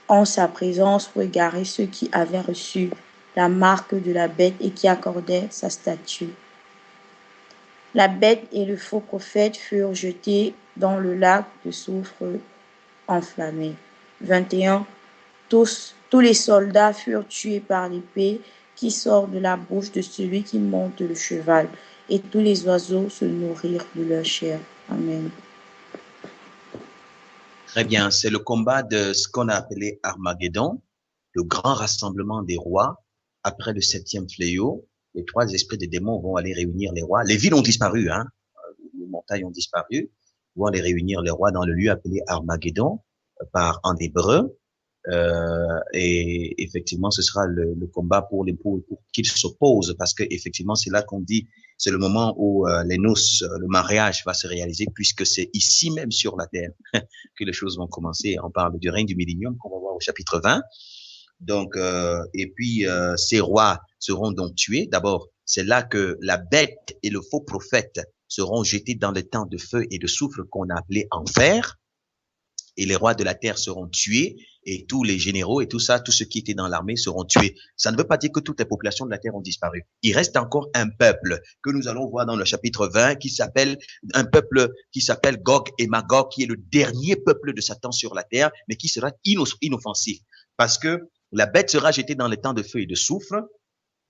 en sa présence pour égarer ceux qui avaient reçu la marque de la bête et qui accordaient sa statue. La bête et le faux prophète furent jetés dans le lac de soufre enflammé. 21. Tous les soldats furent tués par l'épée qui sort de la bouche de celui qui monte le cheval, et tous les oiseaux se nourrirent de leur chair. Amen.
Très bien, c'est le combat de ce qu'on a appelé Armageddon, le grand rassemblement des rois après le 7e fléau. Les 3 esprits des démons vont aller réunir les rois. Les villes ont disparu, hein. Les montagnes ont disparu. Ils vont aller réunir les rois dans le lieu appelé Armageddon en hébreu. Et effectivement, ce sera le combat pour qu'ils s'opposent, parce que effectivement, c'est là qu'on dit, c'est le moment où les noces, le mariage va se réaliser, puisque c'est ici même sur la terre que les choses vont commencer. On parle du règne du millénium qu'on va voir au chapitre 20. Donc, et puis ces rois seront donc tués. D'abord, c'est là que la bête et le faux prophète seront jetés dans le temps de feu et de soufre qu'on a appelé enfer. Et les rois de la terre seront tués, et tous les généraux et tout ça, tous ceux qui étaient dans l'armée seront tués. Ça ne veut pas dire que toutes les populations de la terre ont disparu. Il reste encore un peuple que nous allons voir dans le chapitre 20 un peuple qui s'appelle Gog et Magog, qui est le dernier peuple de Satan sur la terre, mais qui sera inoffensif. Parce que la bête sera jetée dans les temps de feu et de soufre.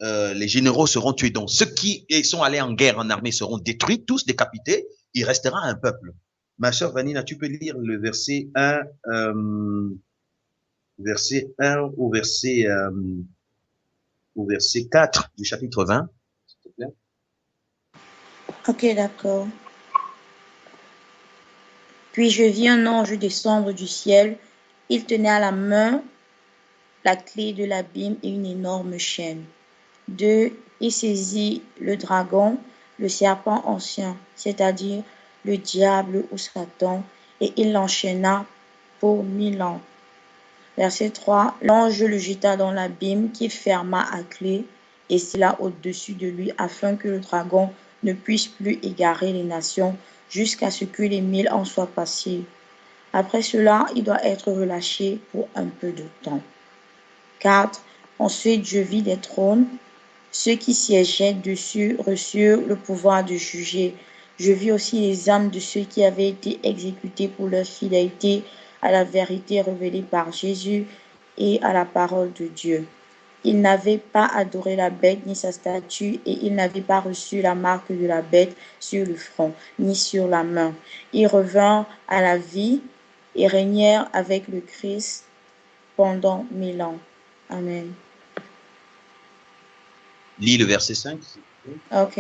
Les généraux seront tués. Donc, ceux qui sont allés en guerre en armée seront détruits, tous décapités. Il restera un peuple. Ma sœur Vanina, tu peux lire le verset 1, au verset 4 du chapitre 20, s'il te plaît.
Ok, d'accord. Puis je vis un ange descendre du ciel. Il tenait à la main la clé de l'abîme et une énorme chaîne. 2. Il saisit le dragon, le serpent ancien, c'est-à-dire le diable ou Satan, et il l'enchaîna pour 1000 ans. Verset 3. L'ange le jeta dans l'abîme qui ferma à clé et scella au-dessus de lui afin que le dragon ne puisse plus égarer les nations jusqu'à ce que les 1000 ans soient passés. Après cela, il doit être relâché pour un peu de temps. 4. Ensuite, je vis des trônes. Ceux qui siégeaient dessus reçurent le pouvoir de juger. Je vis aussi les âmes de ceux qui avaient été exécutés pour leur fidélité à la vérité révélée par Jésus et à la parole de Dieu. Ils n'avaient pas adoré la bête ni sa statue, et ils n'avaient pas reçu la marque de la bête sur le front ni sur la main. Ils revinrent à la vie et régnèrent avec le Christ pendant 1000 ans. Amen.
Lis le verset 5.
Ok.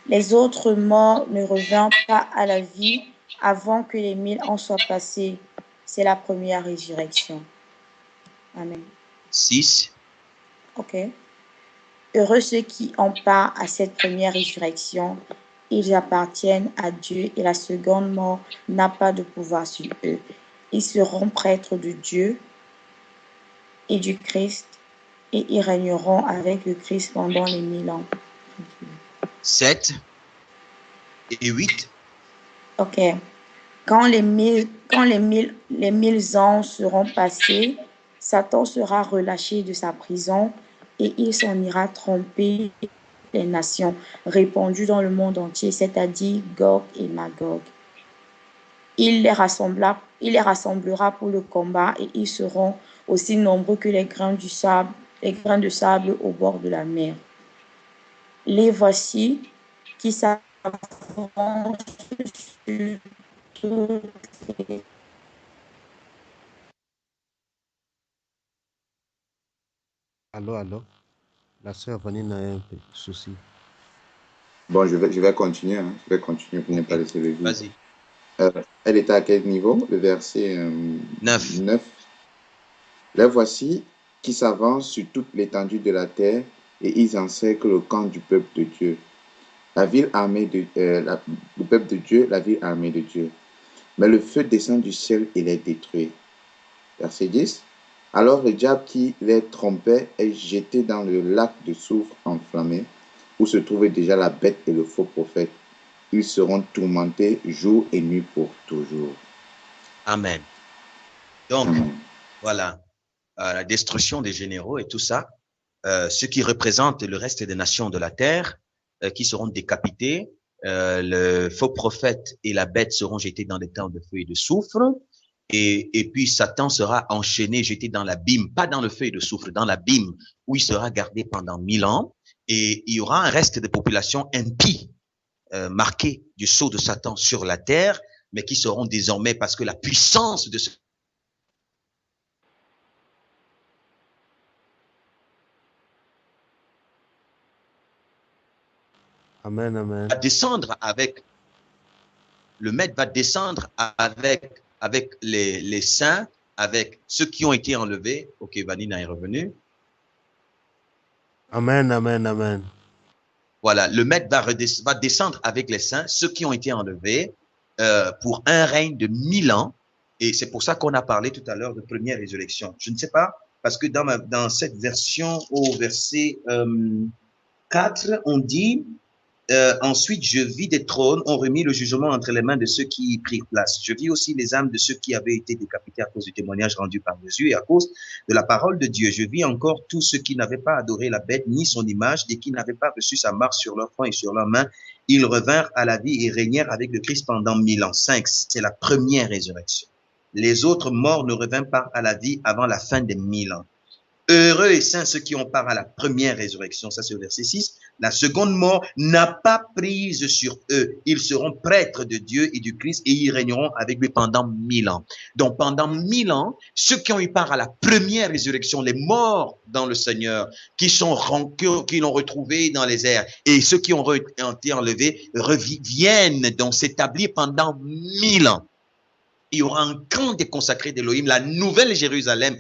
Les autres morts ne revinrent pas à la vie avant que les 1000 ans soient passés. C'est la première résurrection. Amen.
6.
Ok. Heureux ceux qui ont part à cette première résurrection. Ils appartiennent à Dieu et la seconde mort n'a pas de pouvoir sur eux. Ils seront prêtres de Dieu et du Christ et ils régneront avec le Christ pendant les 1000 ans.
7 et 8.
Ok. Quand les mille ans seront passés, Satan sera relâché de sa prison et il s'en ira tromper les nations répandues dans le monde entier, c'est-à-dire Gog et Magog. Il les rassemblera pour le combat et ils seront aussi nombreux que les grains de sable au bord de la mer. Les voici qui s'avancent sur toutes les...
Allô. La sœur Vanine a un peu de souci.
Bon, je vais continuer. Je vais continuer pour ne pas laisser le vide.
Vas-y.
Elle était à quel niveau? Le verset
9.
9. Les voici qui s'avancent sur toute l'étendue de la terre et ils encerclent le camp du peuple de Dieu. La ville armée de le peuple de Dieu, la ville armée de Dieu. Mais le feu descend du ciel et les détruit. Verset 10. Alors le diable qui les trompait est jeté dans le lac de soufre enflammé, où se trouvaient déjà la bête et le faux prophète. Ils seront tourmentés jour et nuit pour toujours.
Amen. Donc, voilà, la destruction des généraux et tout ça, ce qui représente le reste des nations de la terre, qui seront décapités, le faux prophète et la bête seront jetés dans des temps de feu et de soufre, et puis Satan sera enchaîné, jeté dans l'abîme, pas dans le feu et de soufre, dans l'abîme, où il sera gardé pendant 1000 ans, et il y aura un reste de population impie, marquée du sceau de Satan sur la terre, mais qui seront désormais, parce que la puissance de ce
Amen.
va descendre avec, le maître va descendre avec les saints, avec ceux qui ont été enlevés. Ok, Vanina est revenu.
Amen.
Voilà, le maître va descendre avec les saints, ceux qui ont été enlevés, pour un règne de 1000 ans. Et c'est pour ça qu'on a parlé tout à l'heure de première résurrection. Je ne sais pas, parce que dans cette version, au verset 4, on dit... ensuite, je vis des trônes, on remis le jugement entre les mains de ceux qui y prirent place. Je vis aussi les âmes de ceux qui avaient été décapités à cause du témoignage rendu par Jésus et à cause de la parole de Dieu. Je vis encore tous ceux qui n'avaient pas adoré la bête ni son image et qui n'avaient pas reçu sa marque sur leur front et sur leurs mains. Ils revinrent à la vie et régnèrent avec le Christ pendant 1000 ans. 5, c'est la première résurrection. Les autres morts ne revinrent pas à la vie avant la fin des 1000 ans. Heureux et saints ceux qui ont part à la première résurrection. Ça, c'est au verset 6. La seconde mort n'a pas prise sur eux. Ils seront prêtres de Dieu et du Christ et ils régneront avec lui pendant 1000 ans. Donc, pendant 1000 ans, ceux qui ont eu part à la première résurrection, les morts dans le Seigneur, qui l'ont retrouvé dans les airs, et ceux qui ont été enlevés, viennent donc s'établir pendant 1000 ans. Il y aura un camp des consacrés d'Élohim, la nouvelle Jérusalem,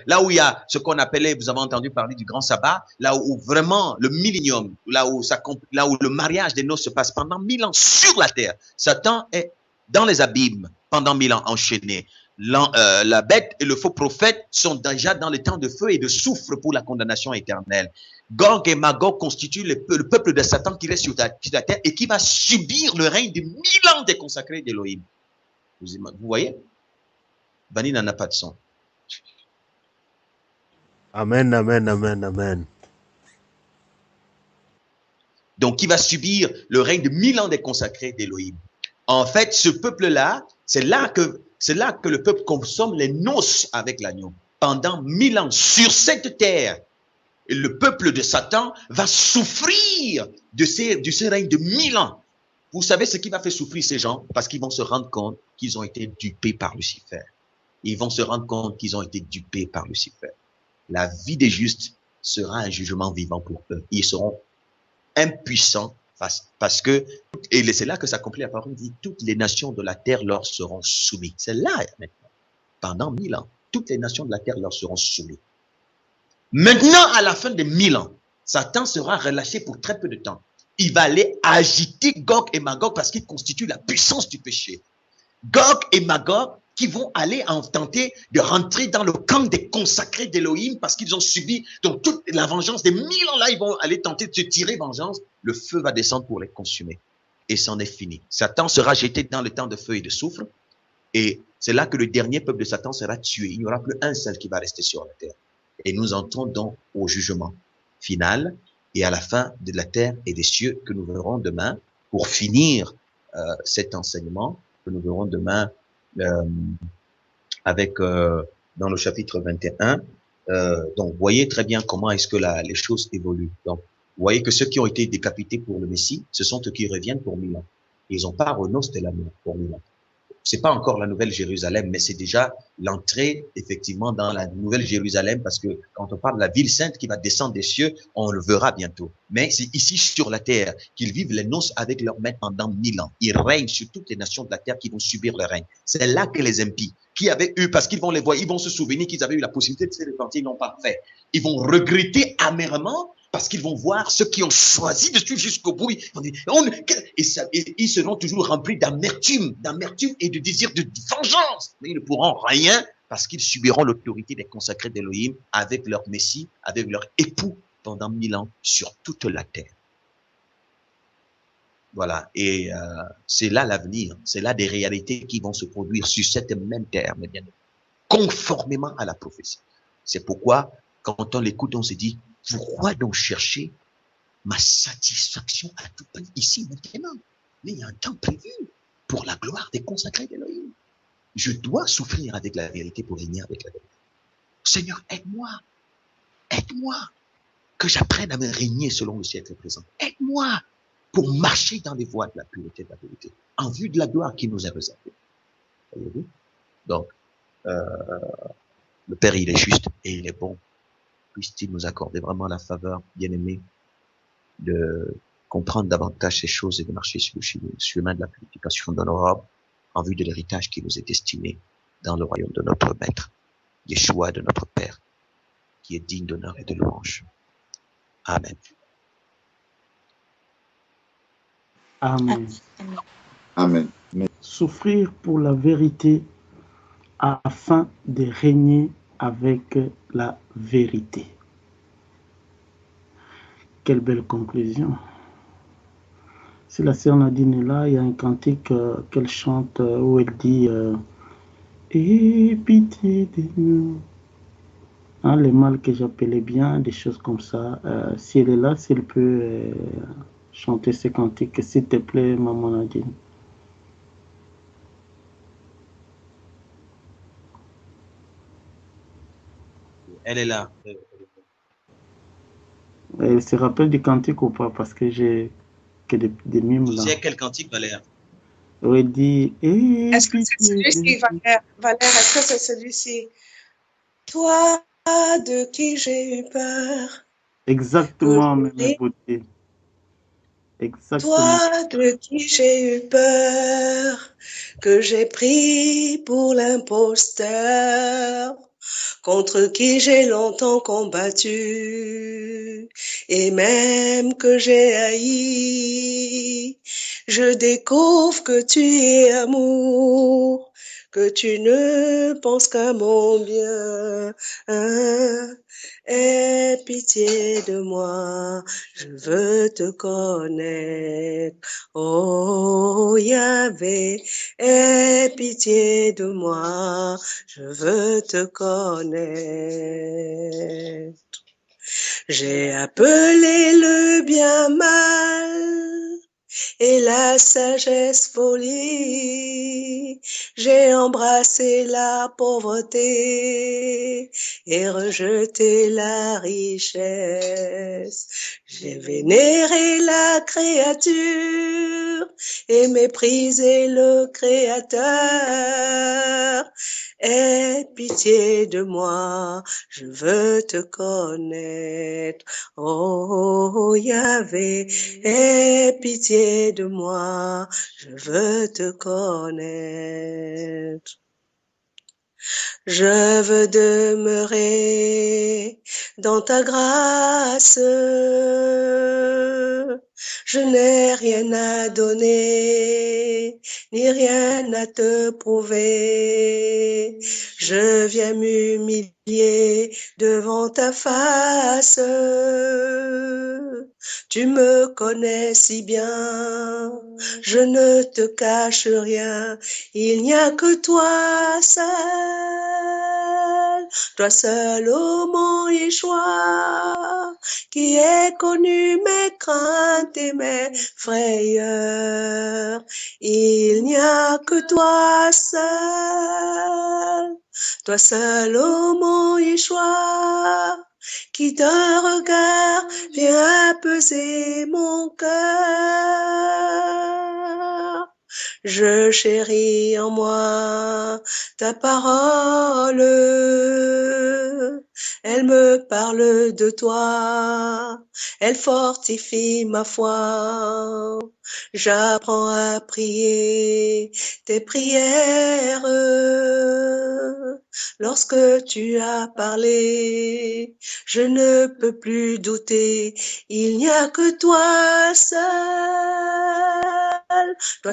là où il y a ce qu'on appelait, vous avez entendu parler du grand sabbat, là où vraiment le millénium, là où le mariage des noces se passe pendant 1000 ans sur la terre. Satan est dans les abîmes pendant 1000 ans enchaîné. La bête et le faux prophète sont déjà dans les temps de feu et de soufre pour la condamnation éternelle. Gog et Magog constituent le peuple de Satan qui reste sur la terre et qui va subir le règne de 1000 ans des consacrés d'Élohim. Vous voyez? Bani n'en a pas de son.
Amen.
Donc, il va subir le règne de 1000 ans des consacrés d'Élohim. En fait, ce peuple-là, c'est là que le peuple consomme les noces avec l'agneau. Pendant 1000 ans, sur cette terre, le peuple de Satan va souffrir de ce règne de 1000 ans. Vous savez ce qui va faire souffrir ces gens? Parce qu'ils vont se rendre compte qu'ils ont été dupés par Lucifer. Ils vont se rendre compte qu'ils ont été dupés par Lucifer. La vie des justes sera un jugement vivant pour eux. Ils seront impuissants parce que, et c'est là que s'accomplit la parole, dit, toutes les nations de la terre leur seront soumises. C'est là maintenant. Pendant 1000 ans, toutes les nations de la terre leur seront soumises. Maintenant, à la fin des 1000 ans, Satan sera relâché pour très peu de temps. Il va aller agiter Gog et Magog parce qu'il constitue la puissance du péché. Gog et Magog qui vont aller en tenter de rentrer dans le camp des consacrés d'Élohim parce qu'ils ont subi donc toute la vengeance des 1000 ans là, ils vont aller tenter de se tirer vengeance. Le feu va descendre pour les consumer. Et c'en est fini. Satan sera jeté dans le temps de feu et de soufre. Et c'est là que le dernier peuple de Satan sera tué. Il n'y aura plus un seul qui va rester sur la terre. Et nous entrons donc au jugement final et à la fin de la terre et des cieux que nous verrons demain pour finir cet enseignement que nous verrons demain avec dans le chapitre 21. Donc, vous voyez très bien comment est-ce que les choses évoluent. Donc, vous voyez que ceux qui ont été décapités pour le Messie, ce sont eux qui reviennent pour 1000 ans. Ils n'ont pas renoncé l'amour pour 1000 ans. C'est pas encore la nouvelle Jérusalem, mais c'est déjà l'entrée, effectivement, dans la nouvelle Jérusalem, parce que quand on parle de la ville sainte qui va descendre des cieux, on le verra bientôt. Mais c'est ici sur la terre qu'ils vivent les noces avec leur maître pendant 1000 ans. Ils règnent sur toutes les nations de la terre qui vont subir le règne. C'est là que les impies, qui avaient eu, parce qu'ils vont les voir, ils vont se souvenir qu'ils avaient eu la possibilité de se repentir, ils n'ont pas fait. Ils vont regretter amèrement parce qu'ils vont voir ceux qui ont choisi de suivre jusqu'au bout. Et ils seront toujours remplis d'amertume et de désir de vengeance. Mais ils ne pourront rien parce qu'ils subiront l'autorité des consacrés d'Élohim avec leur Messie, avec leur époux pendant 1000 ans sur toute la terre. Voilà. Et c'est là l'avenir. C'est là des réalités qui vont se produire sur cette même terre, mais bien conformément à la prophétie. C'est pourquoi, quand on l'écoute, on se dit, pourquoi donc chercher ma satisfaction à tout prix ici maintenant? Mais il y a un temps prévu pour la gloire des consacrés d'Élohim. Je dois souffrir avec la vérité pour venir avec la vérité. Seigneur, aide-moi. Aide-moi. Que j'apprenne à me régner selon le siècle présent. Aide-moi pour marcher dans les voies de la pureté de la vérité, en vue de la gloire qui nous est réservée. Voyez-vous? Donc, le Père, il est juste et il est bon. Puisse-t-il nous accorder vraiment la faveur, bien-aimé, de comprendre davantage ces choses et de marcher sur le chemin de la purification de nos robes en vue de l'héritage qui nous est destiné dans le royaume de notre Maître, Yeshua de notre Père, qui est digne d'honneur et de louange. Amen.
Amen.
Amen.
Souffrir pour la vérité afin de régner avec la vérité. Quelle belle conclusion. Si la sœur Nadine est là, il y a un cantique qu'elle chante où elle dit aie pitié de nous. Hein, les mâles que j'appelais bien, des choses comme ça. Si elle est là, si elle peut chanter ce cantique, s'il te plaît, maman Nadine.
Elle est là.
Elle se rappelle du cantique ou pas? Parce que j'ai que des mimes là.
Tu sais quel cantique, Valère?
Où elle dit
est-ce que c'est celui-ci, Valère? Valère, est-ce que c'est celui-ci? Toi de qui j'ai eu peur.
Exactement, mes beautés. Exactement.
Toi de qui j'ai eu peur, que j'ai pris pour l'imposteur, contre qui j'ai longtemps combattu, et même que j'ai haï, je découvre que tu es amour, que tu ne penses qu'à mon bien. Aie pitié de moi, je veux te connaître. Oh Yahvé, aie pitié de moi, je veux te connaître. J'ai appelé le bien mal et la sagesse folie. J'ai embrassé la pauvreté et rejeté la richesse. J'ai vénéré la créature et méprisé le Créateur. Aie pitié de moi, je veux te connaître. Oh Yahvé, aie pitié de moi, je veux te connaître. Je veux demeurer dans ta grâce. Je n'ai rien à donner, ni rien à te prouver. Je viens m'humilier devant ta face. Tu me connais si bien, je ne te cache rien. Il n'y a que toi seul, ô mon Yeshua, qui est connu mes craintes et mes frayeurs. Il n'y a que toi seul, ô mon Yeshua, qui d'un regard vient apaiser mon cœur. Je chéris en moi ta parole, elle me parle de toi, elle fortifie ma foi. J'apprends à prier tes prières. Lorsque tu as parlé, je ne peux plus douter. Il n'y a que toi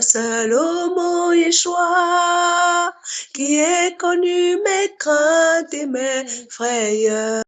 seul, ô mon Yeshua, qui est connu mes craintes et mes frayeurs.